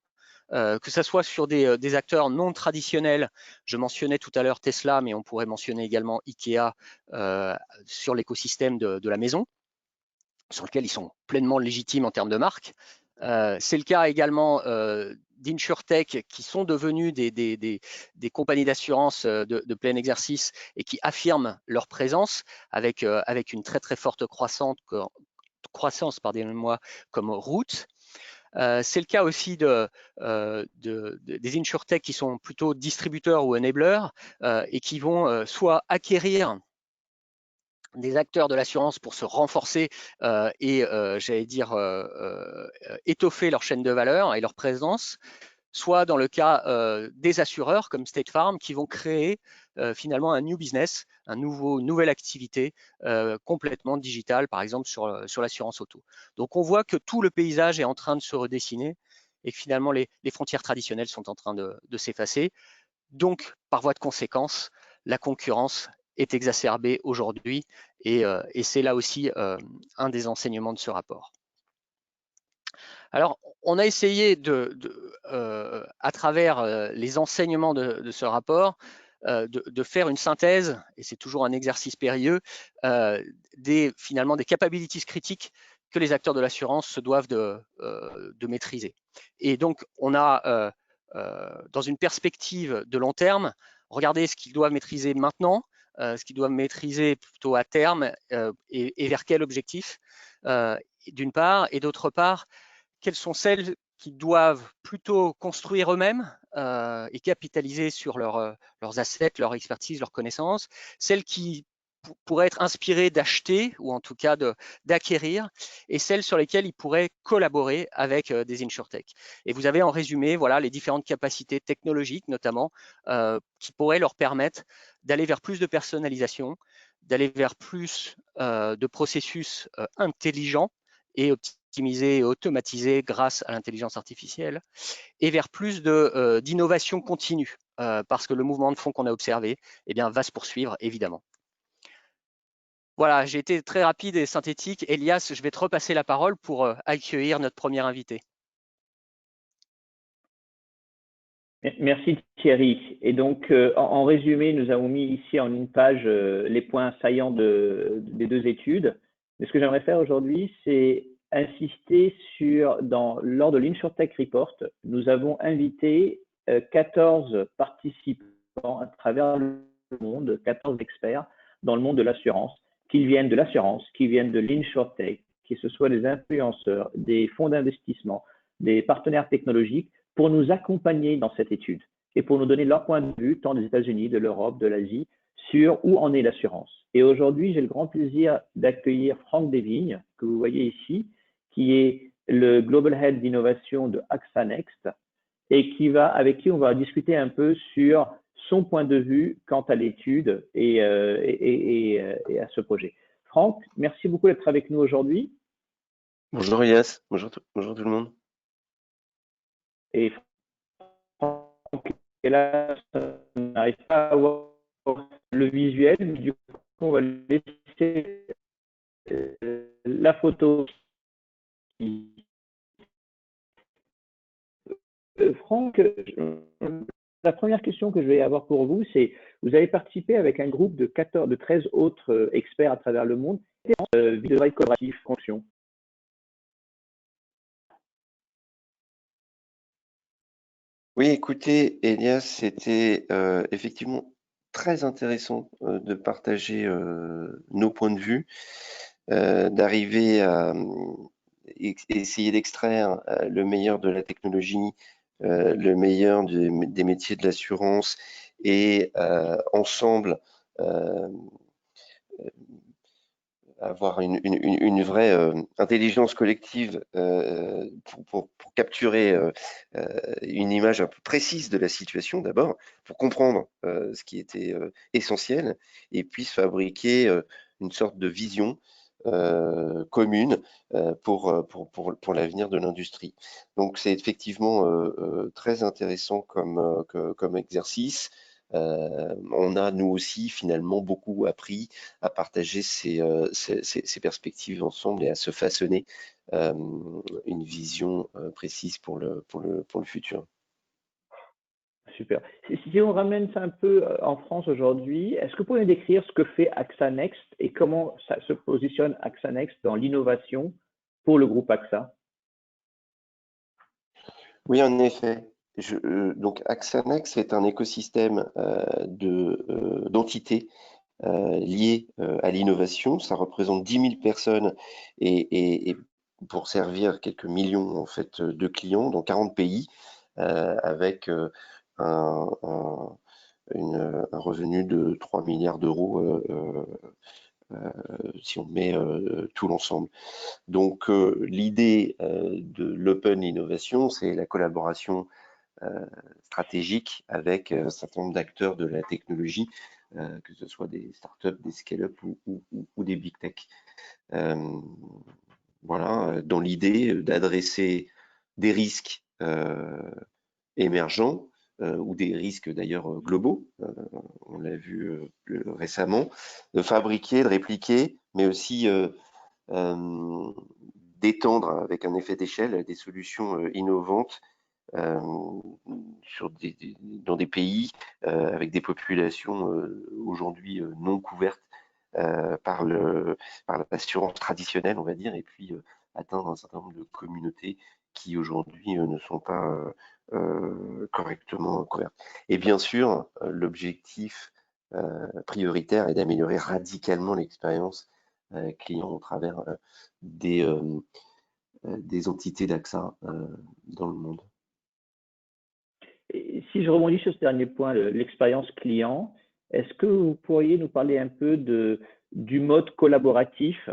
Que ce soit sur des acteurs non traditionnels, je mentionnais tout à l'heure Tesla, mais on pourrait mentionner également Ikea sur l'écosystème de la maison, sur lequel ils sont pleinement légitimes en termes de marque. C'est le cas également d'InsurTech qui sont devenus des compagnies d'assurance de plein exercice et qui affirment leur présence avec une très très forte croissance comme Root. C'est le cas aussi des InsurTech qui sont plutôt distributeurs ou enablers et qui vont soit acquérir des acteurs de l'assurance pour se renforcer et j'allais dire étoffer leur chaîne de valeur et leur présence, soit dans le cas des assureurs comme State Farm qui vont créer finalement un new business, une nouvelle activité complètement digitale, par exemple sur l'assurance auto. Donc on voit que tout le paysage est en train de se redessiner et que finalement les frontières traditionnelles sont en train de s'effacer. Donc par voie de conséquence, la concurrence est exacerbée aujourd'hui et c'est là aussi un des enseignements de ce rapport. Alors, on a essayé à travers les enseignements de ce rapport, de faire une synthèse, et c'est toujours un exercice périlleux, finalement des capabilities critiques que les acteurs de l'assurance se doivent de maîtriser. Et donc, on a, dans une perspective de long terme, regardé ce qu'ils doivent maîtriser maintenant, ce qu'ils doivent maîtriser plutôt à terme, et vers quel objectif, d'une part, et d'autre part, quelles sont celles qui doivent plutôt construire eux-mêmes et capitaliser sur leurs assets, leur expertise, leurs connaissances, celles qui pourraient être inspirées d'acheter ou en tout cas d'acquérir, et celles sur lesquelles ils pourraient collaborer avec des InsurTech. Et vous avez en résumé voilà, les différentes capacités technologiques notamment qui pourraient leur permettre d'aller vers plus de personnalisation, d'aller vers plus de processus intelligents et optimisés et automatisés grâce à l'intelligence artificielle, et vers plus d'innovation continue, parce que le mouvement de fond qu'on a observé va se poursuivre évidemment. Voilà, j'ai été très rapide et synthétique. Elias, je vais te repasser la parole pour accueillir notre premier invité. Merci Thierry. Et donc, en résumé, nous avons mis ici en une page les points saillants des deux études. Mais ce que j'aimerais faire aujourd'hui, c'est insister sur, lors de l'InsurTech Report, nous avons invité 14 participants à travers le monde, 14 experts dans le monde de l'assurance, qu'ils viennent de l'assurance, qui viennent de l'InsurTech, que ce soit des influenceurs, des fonds d'investissement, des partenaires technologiques, pour nous accompagner dans cette étude et pour nous donner leur point de vue, tant des États-Unis, de l'Europe, de l'Asie, sur où en est l'assurance. Et aujourd'hui, j'ai le grand plaisir d'accueillir Franck Desvignes, que vous voyez ici, qui est le Global Head d'innovation de AXA Next, et avec qui on va discuter un peu sur son point de vue quant à l'étude et à ce projet. Franck, merci beaucoup d'être avec nous aujourd'hui. Bonjour Elias, bonjour tout le monde. Et Franck est là, on n'arrive pas à avoir le visuel, mais du coup, on va laisser la photo. Franck, la première question que je vais avoir pour vous, c'est, vous avez participé avec un groupe de 13 autres experts à travers le monde, vie de travail collaboratif, fonction. Oui, écoutez, Elias, c'était effectivement très intéressant de partager nos points de vue, d'arriver à essayer d'extraire le meilleur de la technologie, le meilleur des métiers de l'assurance et ensemble avoir une vraie intelligence collective pour capturer une image un peu précise de la situation d'abord, pour comprendre ce qui était essentiel, et puis fabriquer une sorte de vision commune pour l'avenir de l'industrie. Donc c'est effectivement très intéressant comme exercice. On a nous aussi finalement beaucoup appris à partager ces perspectives ensemble et à se façonner une vision précise pour le futur. Super. Si on ramène ça un peu en France aujourd'hui, est-ce que vous pouvez décrire ce que fait AXA Next et comment ça se positionne AXA Next dans l'innovation pour le groupe AXA? Oui, en effet. Donc AXA Next est un écosystème d'entités liées à l'innovation. Ça représente 10 000 personnes et pour servir quelques millions en fait de clients dans 40 pays avec un revenu de 3 milliards d'euros si on met tout l'ensemble. Donc l'idée de l'open innovation, c'est la collaboration stratégique avec un certain nombre d'acteurs de la technologie, que ce soit des startups, des scale-up ou des big tech. Voilà, dans l'idée d'adresser des risques émergents ou des risques d'ailleurs globaux, on l'a vu récemment, de fabriquer, de répliquer, mais aussi d'étendre avec un effet d'échelle des solutions innovantes dans des pays avec des populations aujourd'hui non couvertes par l'assurance traditionnelle, on va dire, et puis atteindre un certain nombre de communautés qui aujourd'hui ne sont pas correctement couvertes. Et bien sûr, l'objectif prioritaire est d'améliorer radicalement l'expérience client au travers des entités d'AXA dans le monde. Et si je rebondis sur ce dernier point, l'expérience client, est-ce que vous pourriez nous parler un peu du mode collaboratif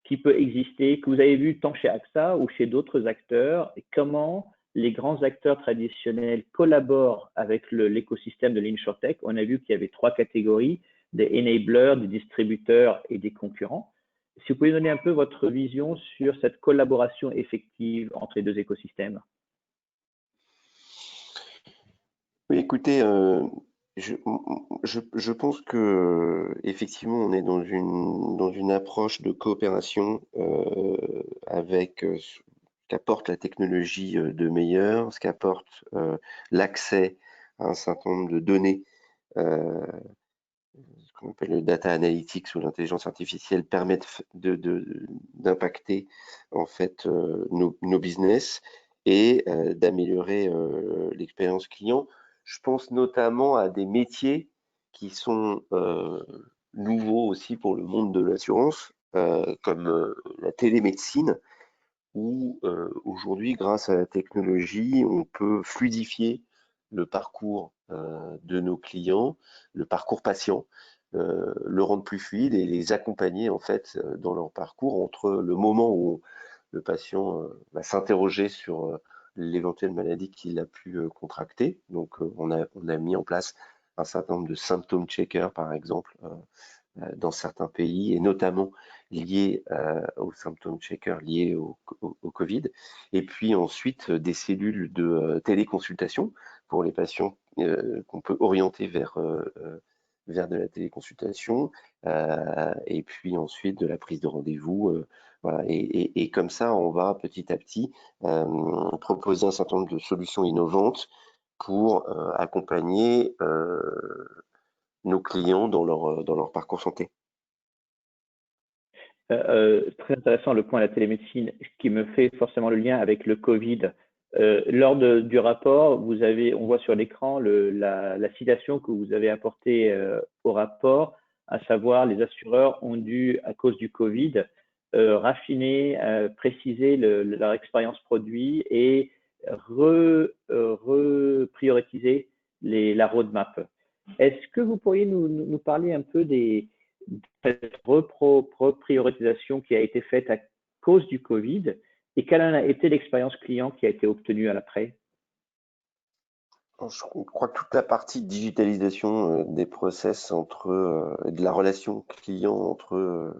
qui peut exister, que vous avez vu tant chez AXA ou chez d'autres acteurs, et comment les grands acteurs traditionnels collaborent avec l'écosystème de l'InsurTech? On a vu qu'il y avait 3 catégories, des enablers, des distributeurs et des concurrents. Si vous pouvez donner un peu votre vision sur cette collaboration effective entre les deux écosystèmes. Oui, écoutez, Je pense que effectivement on est dans une approche de coopération avec ce qu'apporte la technologie de meilleur, ce qu'apporte l'accès à un certain nombre de données, ce qu'on appelle le data analytics ou l'intelligence artificielle, permettent d'impacter en fait nos business et d'améliorer l'expérience client. Je pense notamment à des métiers qui sont nouveaux aussi pour le monde de l'assurance, comme la télémédecine, où aujourd'hui, grâce à la technologie, on peut fluidifier le parcours de nos clients, le parcours patient, le rendre plus fluide et les accompagner en fait dans leur parcours entre le moment où le patient va s'interroger sur l'éventuelle maladie qu'il a pu contracter. Donc, on a mis en place un certain nombre de symptômes checkers, par exemple, dans certains pays, et notamment liés aux symptômes checkers liés au Covid. Et puis ensuite, des cellules de téléconsultation pour les patients qu'on peut orienter vers de la téléconsultation, et puis ensuite de la prise de rendez-vous. Voilà. Et comme ça, on va petit à petit proposer un certain nombre de solutions innovantes pour accompagner nos clients dans leur parcours santé. Très intéressant le point de la télémédecine, qui me fait forcément le lien avec le Covid. Lors du rapport, on voit sur l'écran la citation que vous avez apportée au rapport, à savoir les assureurs ont dû, à cause du Covid, raffiner, préciser leur expérience produit et reprioriser la roadmap. Est-ce que vous pourriez nous parler un peu cette repriorisation qui a été faite à cause du Covid et quelle a été l'expérience client qui a été obtenue à l'après? Je crois que toute la partie digitalisation des process de la relation client entre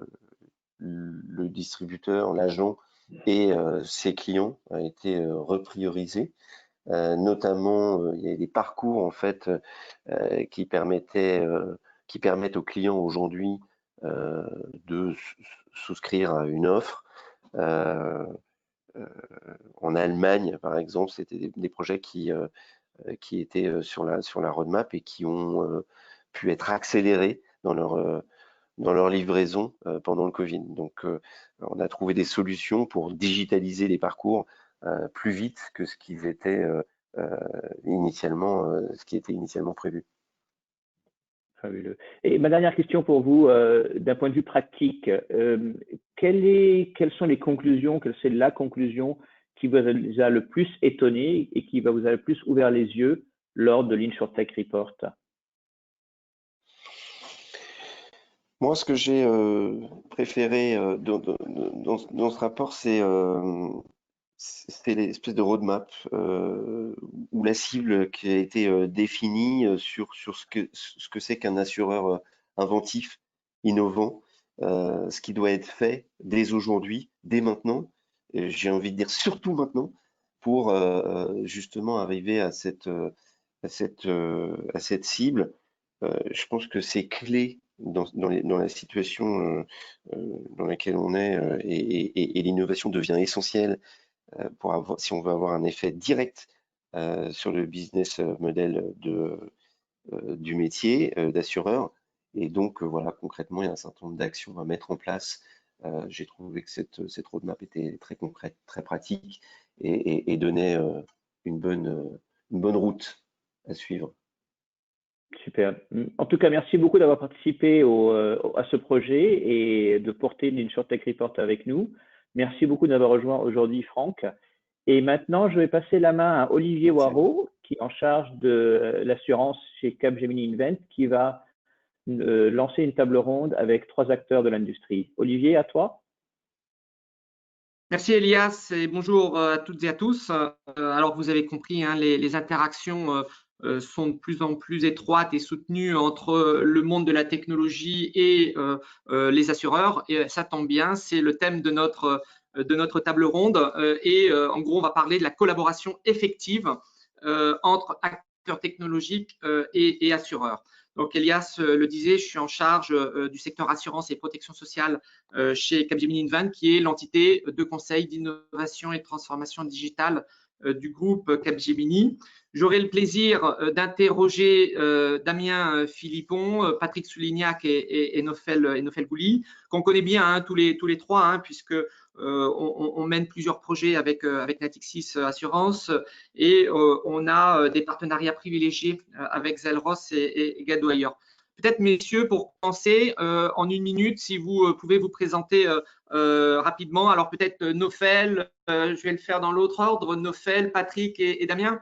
le distributeur, l'agent et ses clients a été repriorisée. Notamment, il y a des parcours en fait qui permettent aux clients aujourd'hui de souscrire à une offre. En Allemagne, par exemple, c'était des projets qui étaient sur la roadmap et qui ont pu être accélérés dans leur livraison pendant le Covid. Donc, on a trouvé des solutions pour digitaliser les parcours plus vite que ce qui était initialement prévu. Fabuleux. Et ma dernière question pour vous, d'un point de vue pratique, quelles sont les conclusions, quelle c'est la conclusion qui vous a le plus étonné et qui vous a le plus ouvert les yeux lors de l'InsurTech Report? Moi, ce que j'ai préféré dans ce rapport, c'est l'espèce de roadmap ou la cible qui a été définie sur ce que c'est qu'un assureur inventif, innovant, ce qui doit être fait dès aujourd'hui, dès maintenant, et j'ai envie de dire surtout maintenant, pour justement arriver à cette cible. Je pense que c'est clé dans la situation dans laquelle on est et l'innovation devient essentielle si on veut avoir un effet direct sur le business model du métier d'assureur. Et donc, voilà, concrètement, il y a un certain nombre d'actions à mettre en place. J'ai trouvé que cette roadmap était très concrète, très pratique et donnait une bonne route à suivre. Super. En tout cas, merci beaucoup d'avoir participé à ce projet et de porter l'InsurTech Report avec nous. Merci beaucoup d'avoir rejoint aujourd'hui Franck. Et maintenant, je vais passer la main à Olivier Waro, qui est en charge de l'assurance chez Capgemini Invent, qui va lancer une table ronde avec 3 acteurs de l'industrie. Olivier, à toi. Merci Elias et bonjour à toutes et à tous. Alors vous avez compris, hein, les interactions sont de plus en plus étroites et soutenues entre le monde de la technologie et les assureurs. Et ça tombe bien, c'est le thème de notre table ronde. En gros, on va parler de la collaboration effective entre acteurs acteurs technologiques et assureurs. Donc Elias le disait, je suis en charge du secteur assurance et protection sociale chez Capgemini Invent, qui est l'entité de conseil d'innovation et de transformation digitale du groupe Capgemini. J'aurai le plaisir d'interroger Damien Philippon, Patrick Soulignac et Nofel Gouli, qu'on connaît bien hein, tous les trois, hein, puisque on mène plusieurs projets avec Natixis Assurance et on a des partenariats privilégiés avec Zelros et Guidewire. Peut-être, messieurs, pour commencer, en une minute, si vous pouvez vous présenter rapidement. Alors peut-être Nofel, je vais le faire dans l'autre ordre, Nofel, Patrick et Damien.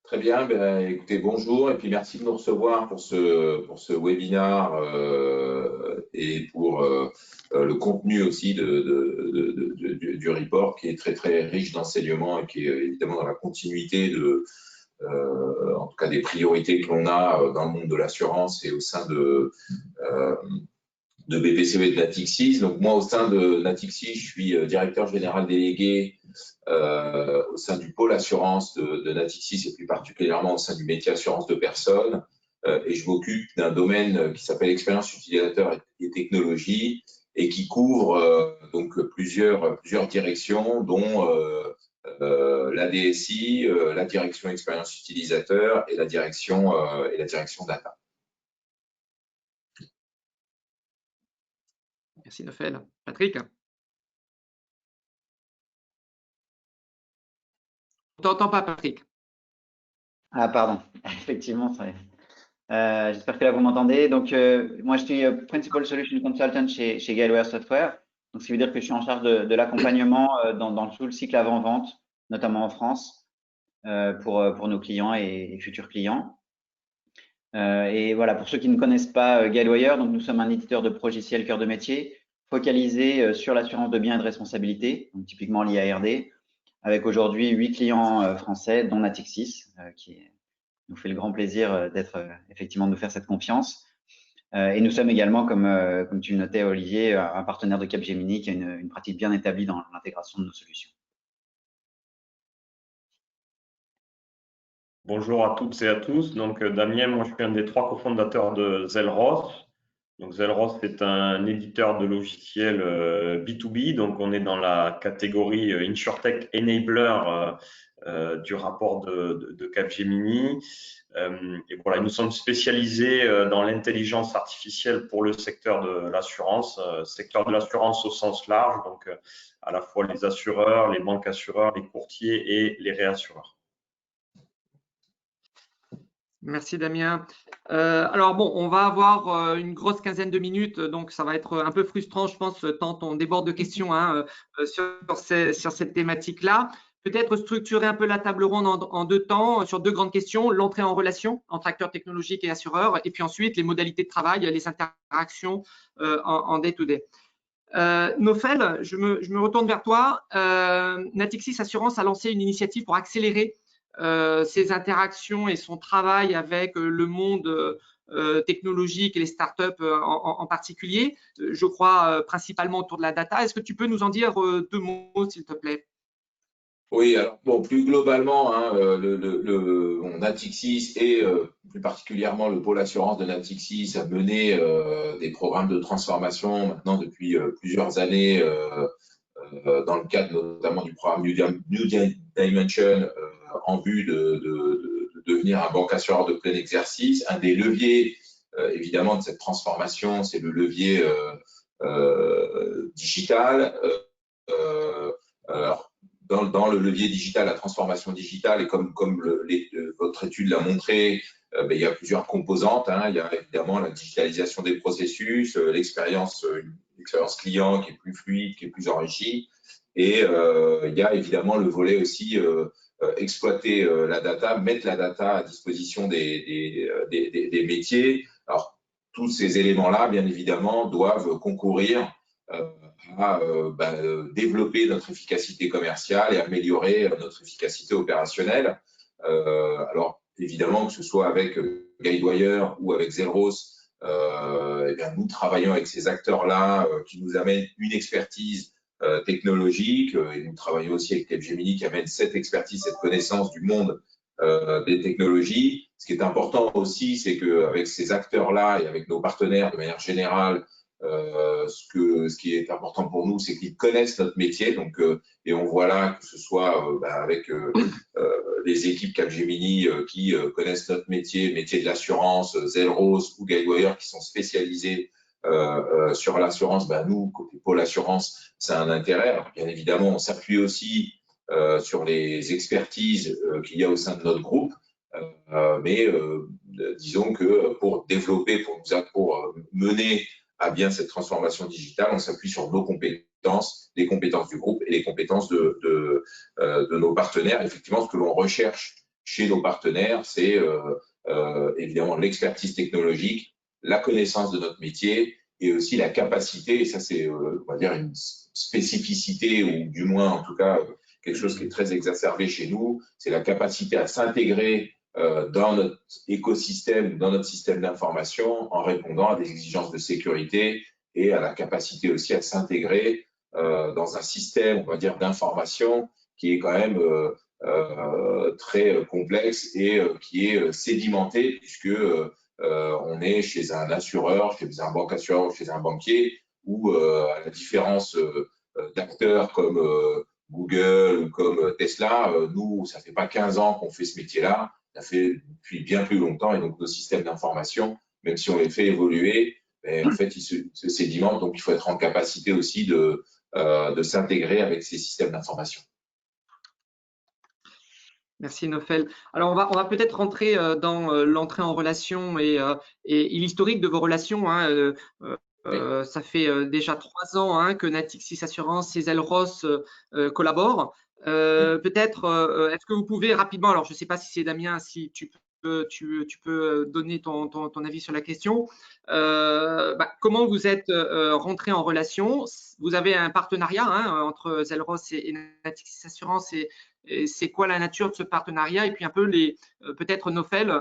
Très bien, ben, écoutez, bonjour et puis merci de nous recevoir pour ce webinaire et pour le contenu aussi du report qui est très très riche d'enseignements et qui est évidemment dans la continuité en tout cas des priorités que l'on a dans le monde de l'assurance et au sein de BPCE et de Natixis. Donc moi au sein de Natixis, je suis directeur général délégué au sein du pôle assurance de Natixis et plus particulièrement au sein du métier assurance de personnes et je m'occupe d'un domaine qui s'appelle expérience utilisateur et technologie et qui couvre donc plusieurs directions dont la DSI, la direction expérience utilisateur et la direction data. Merci Nofel. Patrick? On t'entend pas, Patrick. Ah, pardon. Effectivement, j'espère que là, vous m'entendez. Donc, moi, je suis Principal Solution Consultant chez Guidewire Software. Donc, ce qui veut dire que je suis en charge de l'accompagnement dans tout le cycle avant-vente, notamment en France, pour nos clients et futurs clients. Et voilà, pour ceux qui ne connaissent pas Guidewire, donc nous sommes un éditeur de logiciels cœur de métier focalisé sur l'assurance de biens et de responsabilité, donc typiquement l'IARD, avec aujourd'hui 8 clients français, dont Natixis, qui nous fait le grand plaisir effectivement de nous faire cette confiance. Et nous sommes également, comme tu le notais, Olivier, un partenaire de Capgemini qui a une pratique bien établie dans l'intégration de nos solutions. Bonjour à toutes et à tous. Donc, Damien, moi, je suis un des 3 cofondateurs de Zelros. Donc, Zelros est un éditeur de logiciels B2B. Donc, on est dans la catégorie InsurTech Enabler du rapport de Capgemini. Et voilà, nous sommes spécialisés dans l'intelligence artificielle pour le secteur de l'assurance, secteur de l'assurance au sens large, donc à la fois les assureurs, les banques assureurs, les courtiers et les réassureurs. Merci Damien. Alors bon, on va avoir une grosse quinzaine de minutes, donc ça va être un peu frustrant, je pense, tant on déborde de questions hein, sur cette thématique-là. Peut-être structurer un peu la table ronde en 2 temps, sur 2 grandes questions, l'entrée en relation entre acteurs technologiques et assureurs, et puis ensuite les modalités de travail, les interactions en day-to-day. Nofel, je me retourne vers toi. Natixis Assurance a lancé une initiative pour accélérer ses interactions et son travail avec le monde technologique et les startups en particulier, je crois principalement autour de la data. Est-ce que tu peux nous en dire 2 mots, s'il te plaît? Oui, alors bon, plus globalement, hein, Natixis et plus particulièrement le pôle assurance de Natixis a mené des programmes de transformation maintenant depuis plusieurs années dans le cadre notamment du programme New Dimension en vue de devenir un banque assureur de plein exercice. Un des leviers évidemment de cette transformation, c'est le levier digital. Alors, dans le levier digital, la transformation digitale, et comme votre étude l'a montré, il y a plusieurs composantes. Hein. Il y a évidemment la digitalisation des processus, l'expérience client qui est plus fluide, qui est plus enrichie. Et il y a évidemment le volet aussi exploiter la data, mettre la data à disposition des métiers. Alors, tous ces éléments-là, bien évidemment, doivent concourir à développer notre efficacité commerciale et améliorer notre efficacité opérationnelle. Alors, évidemment, que ce soit avec Guidewire ou avec Zelros, eh bien, nous travaillons avec ces acteurs-là qui nous amènent une expertise technologique et nous travaillons aussi avec Capgemini qui amène cette expertise, cette connaissance du monde des technologies. Ce qui est important aussi, c'est qu'avec ces acteurs-là et avec nos partenaires de manière générale, ce qui est important pour nous, c'est qu'ils connaissent notre métier. Donc, et on voit là que ce soit avec les équipes Capgemini qui connaissent notre métier de l'assurance, Zelrose ou Guidewire qui sont spécialisés sur l'assurance. Nous, côté pôle assurance, c'est un intérêt. Alors, bien évidemment, on s'appuie aussi sur les expertises qu'il y a au sein de notre groupe. Mais disons que pour développer, pour mener à bien cette transformation digitale, on s'appuie sur nos compétences, les compétences du groupe et les compétences de nos partenaires. Effectivement, ce que l'on recherche chez nos partenaires, c'est évidemment l'expertise technologique, la connaissance de notre métier et aussi la capacité, et ça c'est on va dire une spécificité ou du moins en tout cas quelque chose qui est très exacerbé chez nous, c'est la capacité à s'intégrer dans notre écosystème, dans notre système d'information en répondant à des exigences de sécurité et à la capacité aussi à s'intégrer dans un système, on va dire, d'information qui est quand même très complexe et qui est sédimenté puisque on est chez un assureur, chez un bancassureur, chez un banquier où à la différence d'acteurs comme Google ou comme Tesla, nous, ça fait pas 15 ans qu'on fait ce métier-là, ça fait depuis bien plus longtemps et donc nos systèmes d'information, même si on les fait évoluer, en fait, ils se sédimentent, donc il faut être en capacité aussi de s'intégrer avec ces systèmes d'information. Merci Nofel. Alors on va peut-être rentrer dans l'entrée en relation et l'historique de vos relations. Ça fait déjà 3 ans que Natixis Assurance et Zelros collaborent. Peut-être, est-ce que vous pouvez rapidement, alors je ne sais pas si c'est Damien, si tu peux donner ton avis sur la question. Comment vous êtes rentrés en relation? Vous avez un partenariat entre Zelros et Natixis Assurance et c'est quoi la nature de ce partenariat et puis un peu peut-être Nofel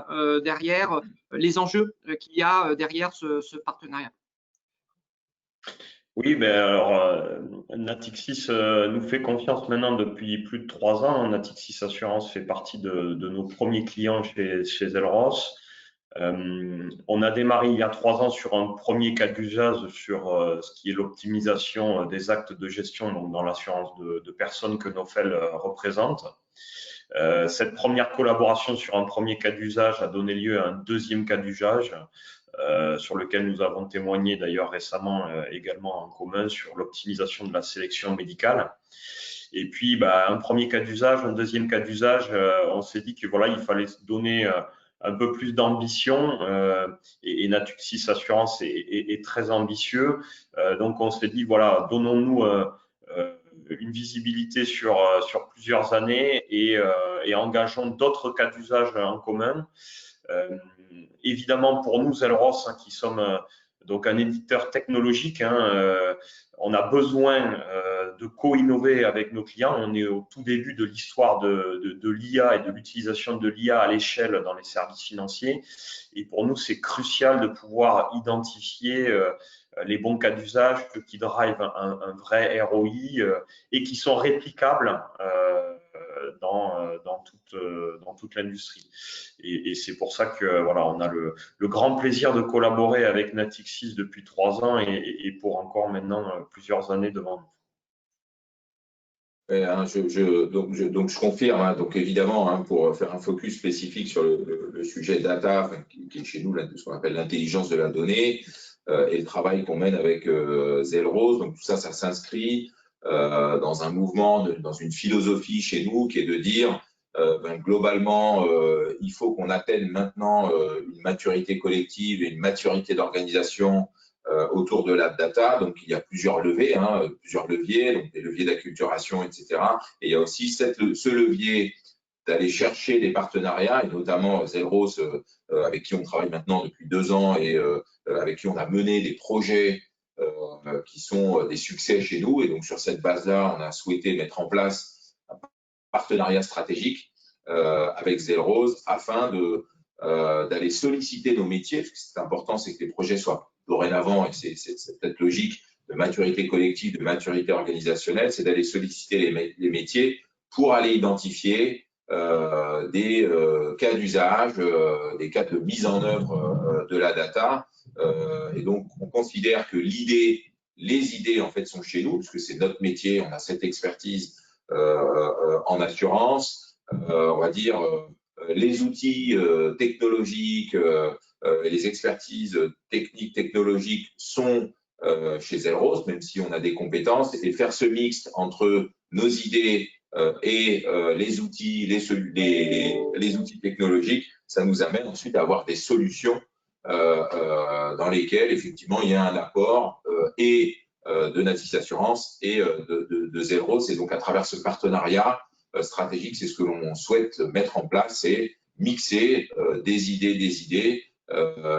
derrière les enjeux qu'il y a derrière ce partenariat. Oui, alors Natixis nous fait confiance maintenant depuis plus de 3 ans. Natixis Assurance fait partie de nos premiers clients chez Zelros. On a démarré il y a 3 ans sur un premier cas d'usage sur ce qui est l'optimisation des actes de gestion donc dans l'assurance de personnes que Nofel représente. Cette première collaboration sur un premier cas d'usage a donné lieu à un deuxième cas d'usage sur lequel nous avons témoigné d'ailleurs récemment également en commun sur l'optimisation de la sélection médicale. Et puis, un premier cas d'usage, un deuxième cas d'usage, on s'est dit que voilà, il fallait donner un peu plus d'ambition et Natixis Assurance est très ambitieux. Donc, on s'est dit voilà, donnons-nous une visibilité sur plusieurs années et engageons d'autres cas d'usage en commun. Évidemment, pour nous, Zelros, qui sommes donc un éditeur technologique, on a besoin de co-innover avec nos clients. On est au tout début de l'histoire de l'IA et de l'utilisation de l'IA à l'échelle dans les services financiers. Et pour nous, c'est crucial de pouvoir identifier les bons cas d'usage qui drivent un vrai ROI et qui sont réplicables dans toute l'industrie. Et c'est pour ça que voilà, on a le grand plaisir de collaborer avec Natixis depuis 3 ans et pour encore maintenant plusieurs années devant nous. Donc je confirme, donc évidemment, pour faire un focus spécifique sur le sujet data, qui est chez nous ce qu'on appelle l'intelligence de la donnée, et le travail qu'on mène avec Zelros, donc tout ça s'inscrit dans un mouvement, dans une philosophie chez nous qui est de dire globalement, il faut qu'on atteigne maintenant une maturité collective et une maturité d'organisation autour de la data. Donc, il y a plusieurs leviers, donc des leviers d'acculturation, etc. Et il y a aussi ce levier d'aller chercher des partenariats, et notamment Zelros, avec qui on travaille maintenant depuis 2 ans et avec qui on a mené des projets qui sont des succès chez nous. Et donc, sur cette base-là, on a souhaité mettre en place un partenariat stratégique avec Zelros afin d'aller solliciter nos métiers. Ce qui est important, c'est que les projets soient dorénavant, et c'est peut-être logique, de maturité collective, de maturité organisationnelle, c'est d'aller solliciter les métiers pour aller identifier des cas d'usage, des cas de mise en œuvre de la data. Et donc, on considère que les idées, en fait, sont chez nous, parce que c'est notre métier, on a cette expertise en assurance. On va dire, les outils technologiques et les expertises techniques, technologiques sont chez Zelros, même si on a des compétences, et faire ce mixte entre nos idées et les outils technologiques, ça nous amène ensuite à avoir des solutions dans lesquelles, effectivement, il y a un apport et de Natis Assurance et de Zelros. Et donc, à travers ce partenariat stratégique, c'est ce que l'on souhaite mettre en place, c'est mixer des idées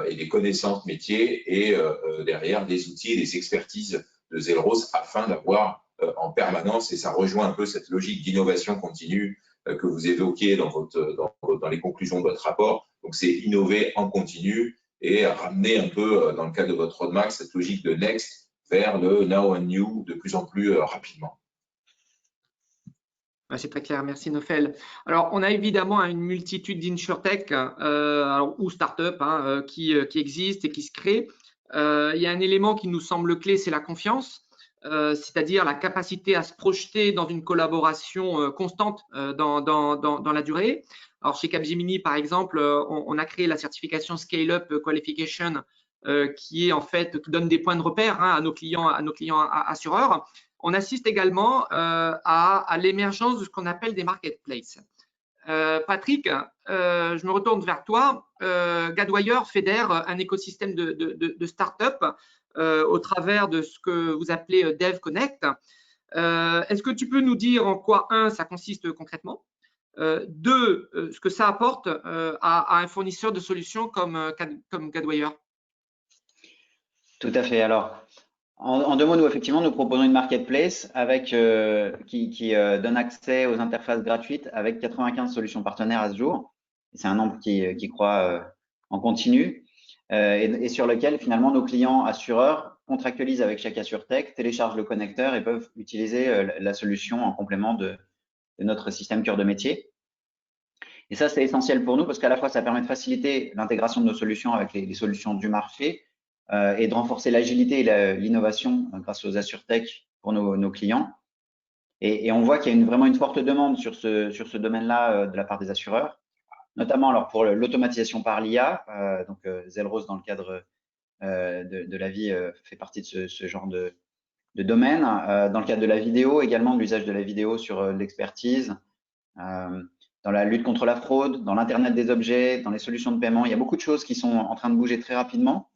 et des connaissances métiers et derrière des outils et des expertises de Zelros afin d'avoir en permanence, et ça rejoint un peu cette logique d'innovation continue que vous évoquiez dans les conclusions de votre rapport. Donc, c'est innover en continu et ramener un peu, dans le cadre de votre roadmap, cette logique de next vers le now and new de plus en plus rapidement. C'est très clair, merci Nofel. Alors, on a évidemment une multitude d'insurtech ou startups qui existent et qui se créent. Il y a un élément qui nous semble clé, c'est la confiance, c'est-à-dire la capacité à se projeter dans une collaboration constante dans la durée. Alors, chez Capgemini, par exemple, on a créé la certification Scale-up Qualification qui est en fait qui donne des points de repère à nos clients assureurs. On assiste également à l'émergence de ce qu'on appelle des marketplaces. Patrick, je me retourne vers toi. Guidewire fédère un écosystème de start-up au travers de ce que vous appelez Dev Connect. Est-ce que tu peux nous dire en quoi, ça consiste concrètement, deux, ce que ça apporte à un fournisseur de solutions comme Guidewire? Tout à fait. Alors, en deux mots, nous, effectivement, nous proposons une marketplace qui donne accès aux interfaces gratuites avec 95 solutions partenaires à ce jour. C'est un nombre qui croît en continu et sur lequel, finalement, nos clients assureurs contractualisent avec chaque AssureTech, téléchargent le connecteur et peuvent utiliser la solution en complément de notre système cœur de métier. Et ça, c'est essentiel pour nous parce qu'à la fois, ça permet de faciliter l'intégration de nos solutions avec les solutions du marché et de renforcer l'agilité et l'innovation grâce aux AssureTech pour nos clients. Et on voit qu'il y a vraiment une forte demande sur ce domaine-là de la part des assureurs, notamment alors pour l'automatisation par l'IA. Donc, Zelros, dans le cadre de la vie, fait partie de ce genre de domaine. Dans le cadre de la vidéo, également de l'usage de la vidéo sur l'expertise, dans la lutte contre la fraude, dans l'Internet des objets, dans les solutions de paiement. Il y a beaucoup de choses qui sont en train de bouger très rapidement.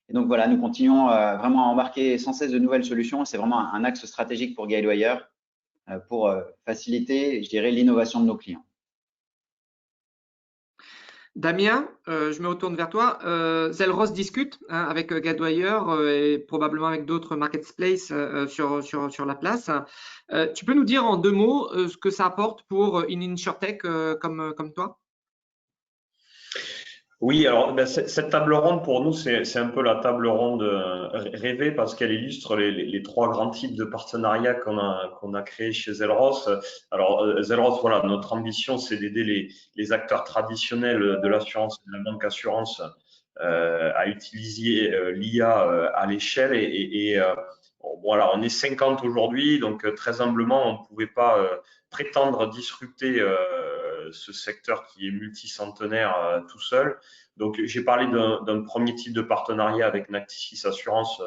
Et donc voilà, nous continuons vraiment à embarquer sans cesse de nouvelles solutions. C'est vraiment un axe stratégique pour Guidewire pour faciliter, je dirais, l'innovation de nos clients. Damien, je me retourne vers toi. Zelros discute avec Guidewire et probablement avec d'autres marketplaces sur la place. Tu peux nous dire en deux mots ce que ça apporte pour une insurtech comme toi? Oui, alors cette table ronde pour nous, c'est un peu la table ronde rêvée parce qu'elle illustre les trois grands types de partenariats qu'on a créés chez Zelros. Alors Zelros, voilà, notre ambition, c'est d'aider les acteurs traditionnels de l'assurance et de la banque assurance à utiliser l'IA à l'échelle voilà, on est 50 aujourd'hui, donc très humblement, on ne pouvait pas prétendre disrupter ce secteur qui est multicentenaire tout seul. Donc, j'ai parlé d'un premier type de partenariat avec Natis Assurance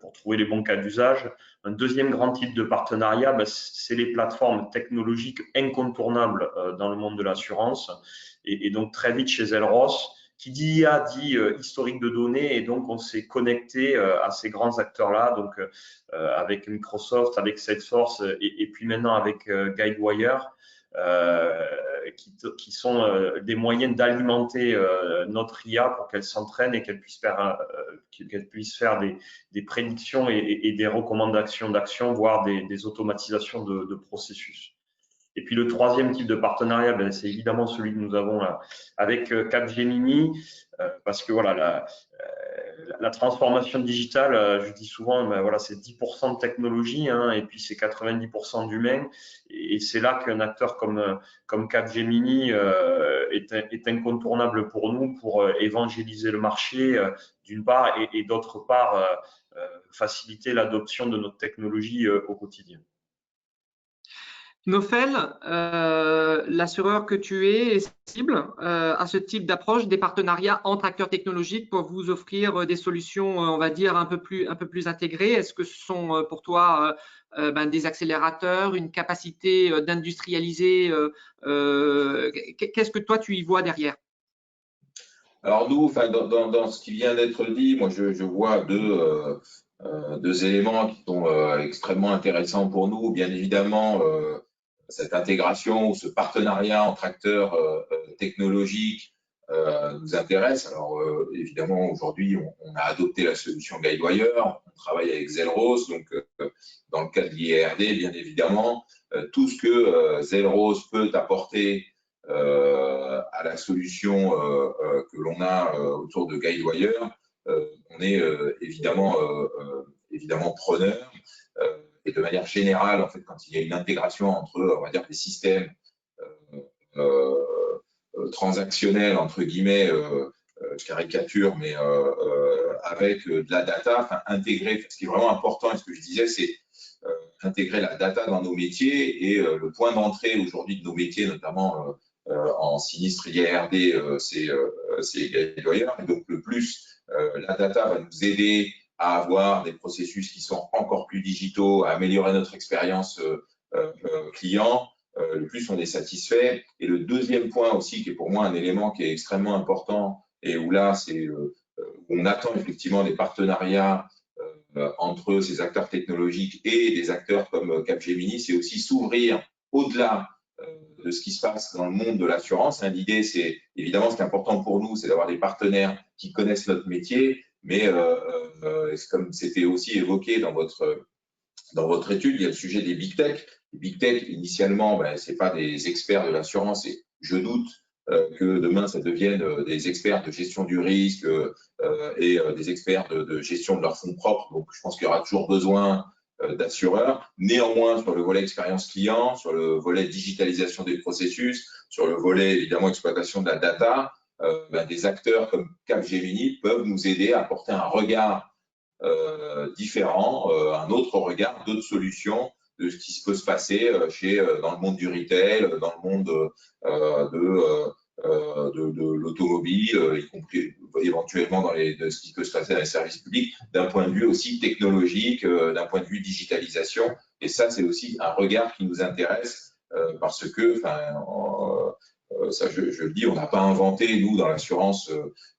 pour trouver les bons cas d'usage. Un deuxième grand type de partenariat, c'est les plateformes technologiques incontournables dans le monde de l'assurance. Et donc, très vite chez Zelros, qui dit IA dit historique de données, et donc on s'est connecté à ces grands acteurs-là, donc avec Microsoft, avec Salesforce et puis maintenant avec Guidewire, qui sont des moyens d'alimenter notre IA pour qu'elle s'entraîne et qu'elle puisse faire des prédictions et des recommandations d'action, voire des automatisations de processus. Et puis le troisième type de partenariat, c'est évidemment celui que nous avons avec Capgemini, parce que voilà, la transformation digitale, je dis souvent, ben voilà, c'est 10% de technologie, hein, et puis c'est 90% d'humain. Et c'est là qu'un acteur comme Capgemini est incontournable pour nous pour évangéliser le marché, d'une part, et d'autre part, faciliter l'adoption de notre technologie au quotidien. Nofel, l'assureur que tu es cible à ce type d'approche des partenariats entre acteurs technologiques pour vous offrir des solutions, on va dire, un peu plus intégrées. Est-ce que ce sont pour toi des accélérateurs, une capacité d'industrialiser qu'est-ce que toi tu y vois derrière? Alors nous, dans ce qui vient d'être dit, moi je vois deux éléments qui sont extrêmement intéressants pour nous. Bien évidemment, cette intégration ou ce partenariat entre acteurs technologiques nous intéresse. Alors évidemment, aujourd'hui, on a adopté la solution Guidewire, on travaille avec Zelrose, donc dans le cadre de l'IRD, bien évidemment, tout ce que Zelrose peut apporter à la solution que l'on a autour de Guidewire, on est évidemment preneur. Et de manière générale, en fait, quand il y a une intégration entre, on va dire, des systèmes transactionnels, entre guillemets, caricature, mais avec de la data, enfin, intégrer, ce qui est vraiment important, et ce que je disais, c'est intégrer la data dans nos métiers. Et le point d'entrée aujourd'hui de nos métiers, notamment en sinistre IRD, c'est Guidewire. Et donc, le plus la data va nous aider à avoir des processus qui sont encore plus digitaux, à améliorer notre expérience client, le plus on est satisfait. Et le deuxième point aussi, qui est pour moi un élément qui est extrêmement important, et où là, c'est où on attend effectivement des partenariats entre ces acteurs technologiques et des acteurs comme Capgemini, c'est aussi s'ouvrir au-delà de ce qui se passe dans le monde de l'assurance. L'idée, c'est évidemment, ce qui est important pour nous, c'est d'avoir des partenaires qui connaissent notre métier, mais comme c'était aussi évoqué dans votre étude, il y a le sujet des big tech. Les big tech, initialement, ce n'est pas des experts de l'assurance, et je doute que demain, ça devienne des experts de gestion du risque et des experts de gestion de leurs fonds propres. Donc, je pense qu'il y aura toujours besoin d'assureurs. Néanmoins, sur le volet expérience client, sur le volet digitalisation des processus, sur le volet, évidemment, exploitation de la data, des acteurs comme Capgemini peuvent nous aider à apporter un regard différent, un autre regard, d'autres solutions de ce qui peut se passer dans le monde du retail, dans le monde de l'automobile, y compris éventuellement de ce qui peut se passer dans les services publics, d'un point de vue aussi technologique, d'un point de vue digitalisation. Et ça, c'est aussi un regard qui nous intéresse parce que, ça, je le dis, on n'a pas inventé, nous, dans l'assurance,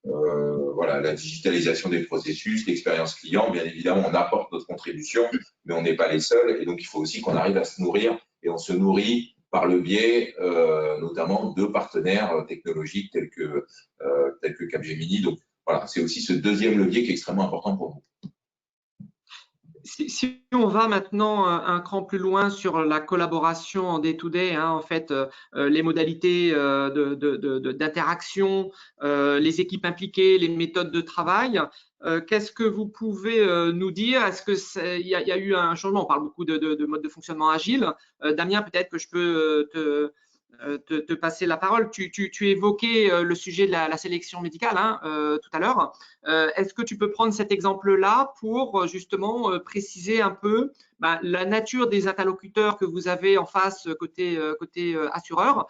voilà, la digitalisation des processus, l'expérience client. Bien évidemment, on apporte notre contribution, mais on n'est pas les seuls. Et donc, il faut aussi qu'on arrive à se nourrir. Et on se nourrit par le biais, notamment, de partenaires technologiques tels que Capgemini. Donc, voilà, c'est aussi ce deuxième levier qui est extrêmement important pour nous. Si on va maintenant un cran plus loin sur la collaboration en day-to-day, en fait, les modalités d'interaction, les équipes impliquées, les méthodes de travail, qu'est-ce que vous pouvez nous dire? Est-ce qu'il y a eu un changement? On parle beaucoup de mode de fonctionnement agile. Damien, peut-être que je peux te passer la parole. Tu évoquais le sujet de la sélection médicale tout à l'heure. Est-ce que tu peux prendre cet exemple-là pour justement préciser un peu la nature des interlocuteurs que vous avez en face côté assureur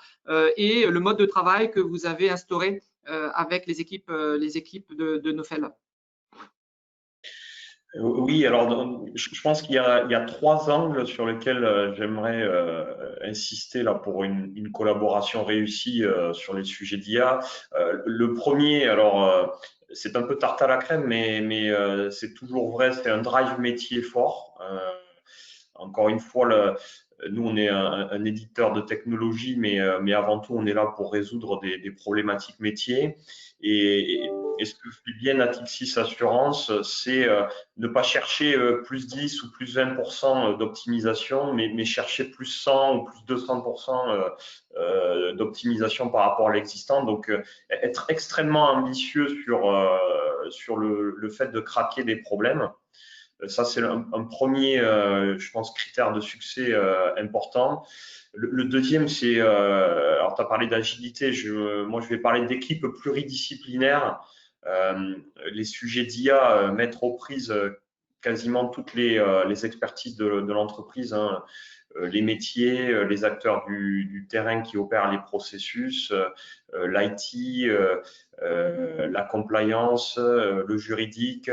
et le mode de travail que vous avez instauré avec les équipes de Nofel? Oui, alors je pense qu'il y a trois angles sur lesquels j'aimerais insister là pour une collaboration réussie sur les sujets d'IA. Le premier, alors c'est un peu tarte à la crème, mais c'est toujours vrai, c'est un drive métier fort. Encore une fois, nous, on est un éditeur de technologie, mais avant tout, on est là pour résoudre des problématiques métiers. Et ce que fait bien Natixis Assurance, c'est ne pas chercher plus 10 ou plus 20% d'optimisation, mais chercher plus 100 ou plus 200% d'optimisation par rapport à l'existant. Donc, être extrêmement ambitieux sur le fait de craquer des problèmes. Ça, c'est un premier, je pense, critère de succès important. Le deuxième, c'est, alors tu as parlé d'agilité, moi je vais parler d'équipes pluridisciplinaires. Les sujets d'IA mettent aux prises quasiment toutes les expertises de l'entreprise, hein. Les métiers, les acteurs du terrain qui opèrent les processus, l'IT, la compliance, le juridique,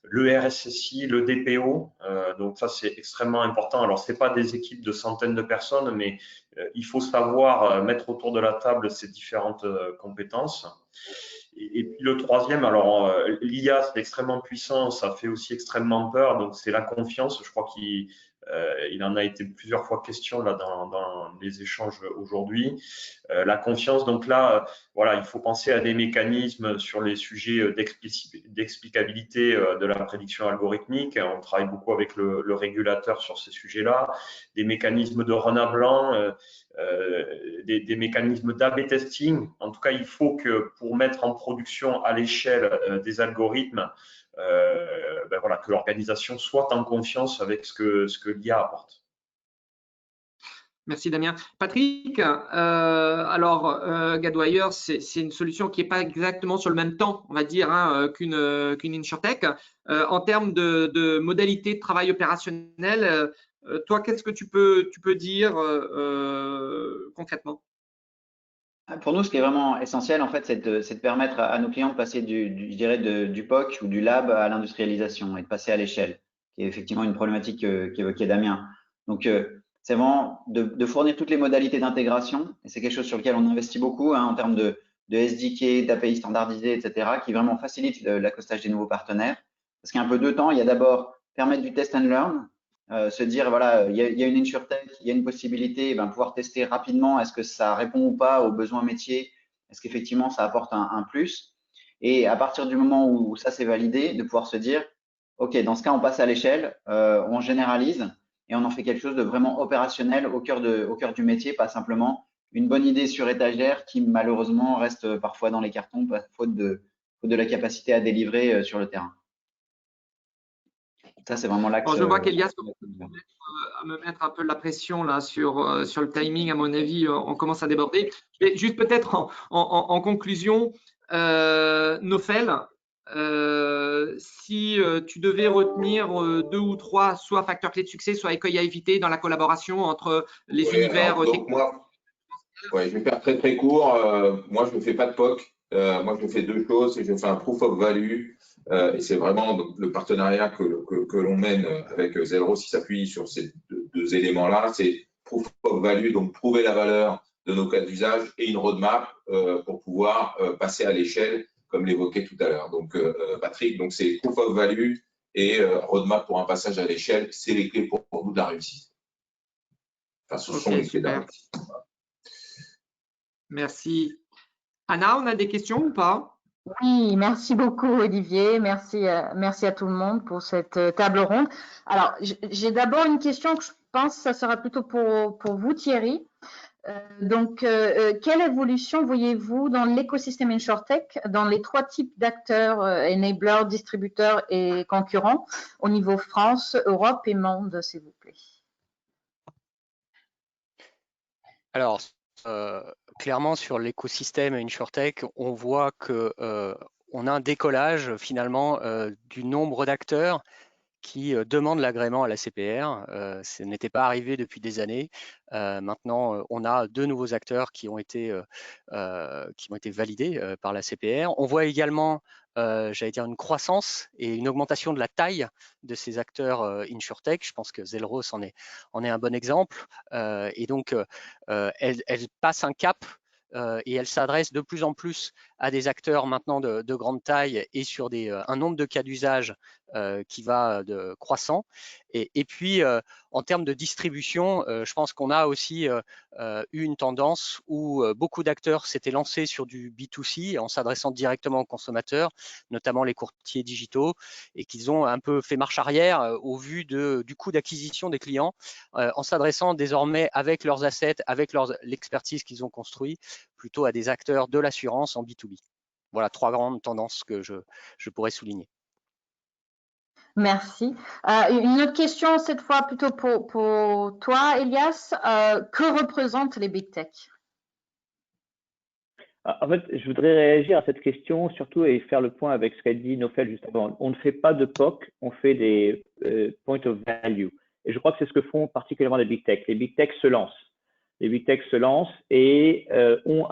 le RSSI, le DPO. Donc ça, c'est extrêmement important. Alors, ce n'est pas des équipes de centaines de personnes, mais il faut savoir mettre autour de la table ces différentes compétences. Et puis le troisième, alors l'IA, c'est extrêmement puissant, ça fait aussi extrêmement peur, donc c'est la confiance. Je crois qu'il en a été plusieurs fois question là dans les échanges aujourd'hui. La confiance, donc là, voilà, il faut penser à des mécanismes sur les sujets d'explicabilité de la prédiction algorithmique. On travaille beaucoup avec le régulateur sur ces sujets-là. Des mécanismes de run à blanc, des mécanismes d'A/B testing. En tout cas, il faut que pour mettre en production à l'échelle des algorithmes, voilà, que l'organisation soit en confiance avec ce que l'IA apporte. Merci Damien. Patrick, alors Guidewire, c'est une solution qui n'est pas exactement sur le même temps, on va dire, hein, qu'une InsurTech. En termes de modalités de travail opérationnel, toi, qu'est-ce que tu peux dire concrètement? Pour nous, ce qui est vraiment essentiel, en fait, c'est de permettre à nos clients de passer je dirais, du POC ou du lab à l'industrialisation et de passer à l'échelle, qui est effectivement une problématique qu'évoquait Damien. Donc, c'est vraiment de fournir toutes les modalités d'intégration, et c'est quelque chose sur lequel on investit beaucoup, hein, en termes de SDK, d'API standardisés, etc., qui vraiment facilite l'accostage des nouveaux partenaires. Parce qu'il y a un peu deux temps. Il y a d'abord permettre du test and learn, se dire, voilà, il y a une InsurTech, il y a une possibilité, pouvoir tester rapidement, est-ce que ça répond ou pas aux besoins métiers, est-ce qu'effectivement ça apporte un plus. Et à partir du moment où ça c'est validé, de pouvoir se dire, OK, dans ce cas, on passe à l'échelle, on généralise et on en fait quelque chose de vraiment opérationnel au cœur du métier, pas simplement une bonne idée sur étagère qui malheureusement reste parfois dans les cartons, faute de la capacité à délivrer sur le terrain. Ça, c'est vraiment l'axe. Je vois qu'Elias à me mettre un peu la pression là sur le timing. À mon avis, on commence à déborder. Je vais juste peut-être en conclusion, Nofel, si tu devais retenir 2 ou 3, soit facteurs clés de succès, soit écueils à éviter dans la collaboration entre les univers techniques. Je vais faire très très court. Moi, je ne fais pas de POC. Moi, je fais deux choses. Je fais un proof of value. Et c'est vraiment donc, le partenariat que l'on mène avec Zelros qui s'appuie sur ces deux éléments-là. C'est proof of value, donc prouver la valeur de nos cas d'usage et une roadmap pour pouvoir passer à l'échelle, comme l'évoquait tout à l'heure. Donc, Patrick, donc c'est proof of value et roadmap pour un passage à l'échelle. C'est les clés pour nous de la réussite. Enfin, ce sont les clés de la réussite. Merci. Anna, on a des questions ou pas? Oui, merci beaucoup Olivier, merci à tout le monde pour cette table ronde. Alors, j'ai d'abord une question que je pense que ça sera plutôt pour vous Thierry. Quelle évolution voyez-vous dans l'écosystème InsurTech, dans les 3 types d'acteurs, enablers, distributeurs et concurrents, au niveau France, Europe et monde, s'il vous plaît? Alors, clairement, sur l'écosystème InsurTech, on voit qu'on a un décollage finalement du nombre d'acteurs qui demandent l'agrément à la CPR. Ce n'était pas arrivé depuis des années. Maintenant, on a 2 nouveaux acteurs qui ont été validés par la CPR. On voit également, j'allais dire, une croissance et une augmentation de la taille de ces acteurs InsurTech. Je pense que Zelros en est un bon exemple. Et donc, elle passe un cap et elle s'adresse de plus en plus à des acteurs maintenant de grande taille et sur un nombre de cas d'usage qui va croissant. Et puis, en termes de distribution, je pense qu'on a aussi eu une tendance où beaucoup d'acteurs s'étaient lancés sur du B2C en s'adressant directement aux consommateurs, notamment les courtiers digitaux, et qu'ils ont un peu fait marche arrière au vu du coût d'acquisition des clients, en s'adressant désormais avec leurs assets, avec l'expertise qu'ils ont construit, plutôt à des acteurs de l'assurance en B2B. voilà 3 grandes tendances que je pourrais souligner. Merci. Une autre question, cette fois plutôt pour toi, Elias. Que représentent les Big Tech? En fait, je voudrais réagir à cette question surtout et faire le point avec ce qu'a dit Nofel juste avant. On ne fait pas de POC, on fait des point of value. Et je crois que c'est ce que font particulièrement les Big Tech. Les Big Tech se lancent. Les Big Tech se lancent et ont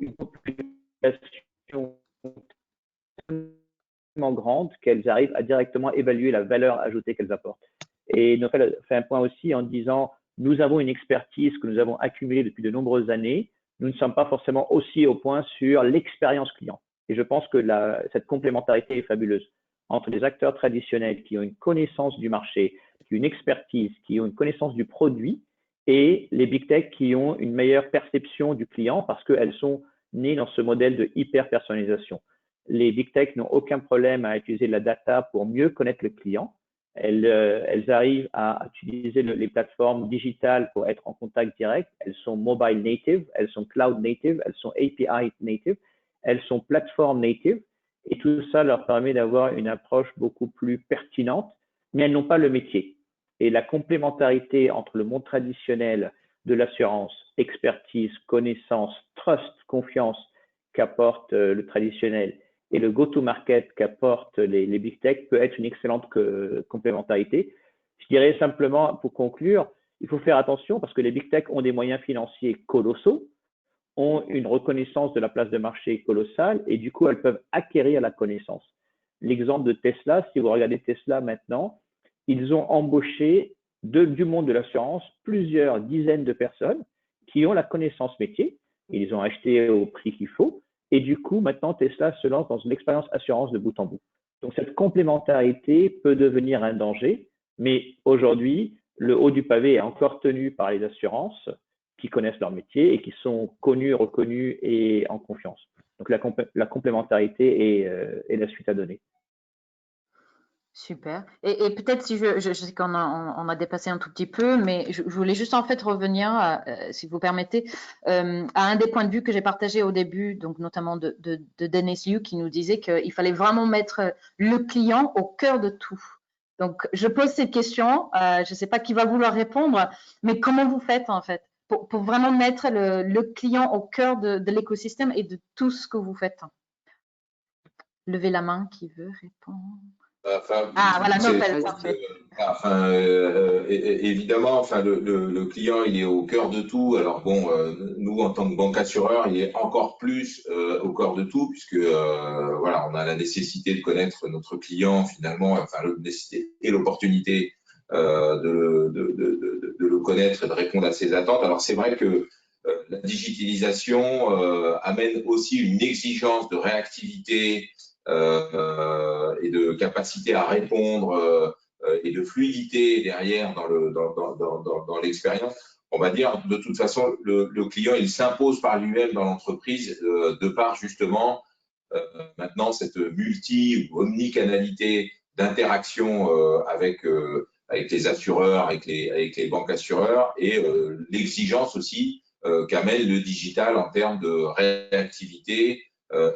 une population tellement grande qu'elles arrivent à directement évaluer la valeur ajoutée qu'elles apportent. Et Nofel fait un point aussi en disant, nous avons une expertise que nous avons accumulée depuis de nombreuses années. Nous ne sommes pas forcément aussi au point sur l'expérience client. Et je pense que cette complémentarité est fabuleuse entre les acteurs traditionnels qui ont une connaissance du marché, qui ont une expertise, qui ont une connaissance du produit, et les Big Tech qui ont une meilleure perception du client parce qu'elles sont nées dans ce modèle de hyper-personnalisation. Les Big Tech n'ont aucun problème à utiliser la data pour mieux connaître le client. Elles arrivent à utiliser les plateformes digitales pour être en contact direct. Elles sont mobile native, elles sont cloud native, elles sont API native, elles sont plateforme native. Et tout ça leur permet d'avoir une approche beaucoup plus pertinente, mais elles n'ont pas le métier. Et la complémentarité entre le monde traditionnel de l'assurance, expertise, connaissance, trust, confiance qu'apporte le traditionnel et le go-to-market qu'apportent les Big Tech peut être une excellente complémentarité. Je dirais simplement, pour conclure, il faut faire attention parce que les Big Tech ont des moyens financiers colossaux, ont une reconnaissance de la place de marché colossale et du coup, elles peuvent acquérir la connaissance. L'exemple de Tesla, si vous regardez Tesla maintenant, ils ont embauché du monde de l'assurance plusieurs dizaines de personnes qui ont la connaissance métier. Ils ont acheté au prix qu'il faut. Et du coup, maintenant, Tesla se lance dans une expérience assurance de bout en bout. Donc, cette complémentarité peut devenir un danger, mais aujourd'hui, le haut du pavé est encore tenu par les assurances qui connaissent leur métier et qui sont connues, reconnues et en confiance. Donc, la complémentarité est la suite à donner. Super. Et peut-être si je sais qu'on a dépassé un tout petit peu, mais je voulais juste en fait revenir, si vous permettez, à un des points de vue que j'ai partagé au début, donc notamment de Dennis Liu, qui nous disait qu'il fallait vraiment mettre le client au cœur de tout. Donc, je pose cette question, je ne sais pas qui va vouloir répondre, mais comment vous faites en fait pour vraiment mettre le client au cœur de l'écosystème et de tout ce que vous faites? Levez la main qui veut répondre. Voilà, Nofel, parfait. Évidemment, le client, il est au cœur de tout. Alors bon, nous, en tant que banque assureur, il est encore plus au cœur de tout, puisque voilà, on a la nécessité de connaître notre client finalement, la nécessité et l'opportunité de le connaître et de répondre à ses attentes. Alors c'est vrai que la digitalisation amène aussi une exigence de réactivité et de capacité à répondre et de fluidité derrière dans l'expérience. On va dire, de toute façon, le client, il s'impose par lui-même dans l'entreprise de par justement maintenant cette multi ou omnicanalité d'interaction avec les assureurs, avec les banques assureurs et l'exigence aussi qu'amène le digital en termes de réactivité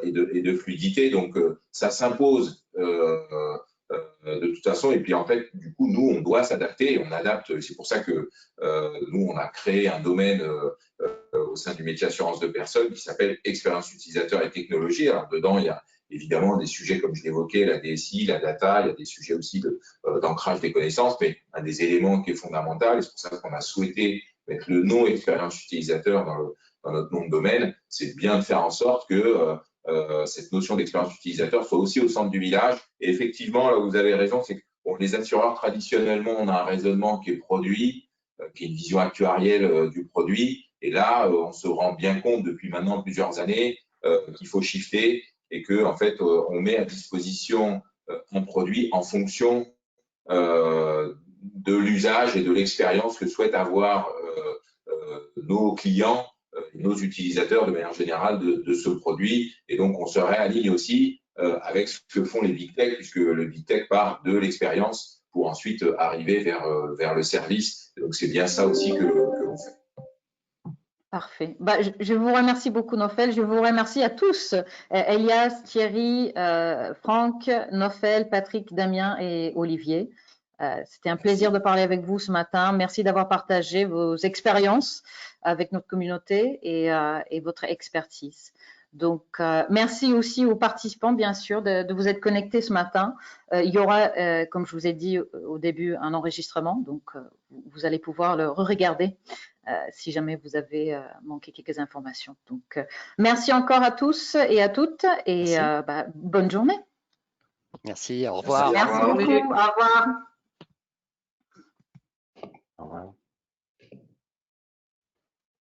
et de fluidité. Donc, ça s'impose de toute façon. Et puis, en fait, du coup, nous, on doit s'adapter et on adapte. C'est pour ça que nous, on a créé un domaine au sein du métier assurance de personnes qui s'appelle expérience utilisateur et technologie. Alors, dedans, il y a évidemment des sujets, comme je l'évoquais, la DSI, la data, il y a des sujets aussi d'ancrage des connaissances, mais un des éléments qui est fondamental, et c'est pour ça qu'on a souhaité mettre le nom expérience utilisateur dans notre nom de domaine, c'est bien de faire en sorte que cette notion d'expérience utilisateur soit aussi au centre du village. Et effectivement, là où vous avez raison, c'est que bon, les assureurs, traditionnellement, on a un raisonnement qui est produit, qui est une vision actuarielle du produit. Et là, on se rend bien compte depuis maintenant plusieurs années qu'il faut shifter et que en fait, on met à disposition un produit en fonction de l'usage et de l'expérience que souhaitent avoir nos clients, nos utilisateurs de manière générale de ce produit. Et donc, on se réaligne aussi avec ce que font les Big Tech, puisque le Big Tech part de l'expérience pour ensuite arriver vers le service. Et donc, c'est bien ça aussi que l'on fait. Parfait. Bah, je vous remercie beaucoup, Nofel. Je vous remercie à tous, Elias, Thierry, Franck, Nofel, Patrick, Damien et Olivier. C'était un plaisir de parler avec vous ce matin. Merci d'avoir partagé vos expériences avec notre communauté et votre expertise. Donc, merci aussi aux participants, bien sûr, de vous être connectés ce matin. Il y aura, comme je vous ai dit au début, un enregistrement. Donc, vous allez pouvoir le re-regarder si jamais vous avez manqué quelques informations. Donc, merci encore à tous et à toutes et bonne journée. Merci, au revoir. Merci beaucoup, au revoir.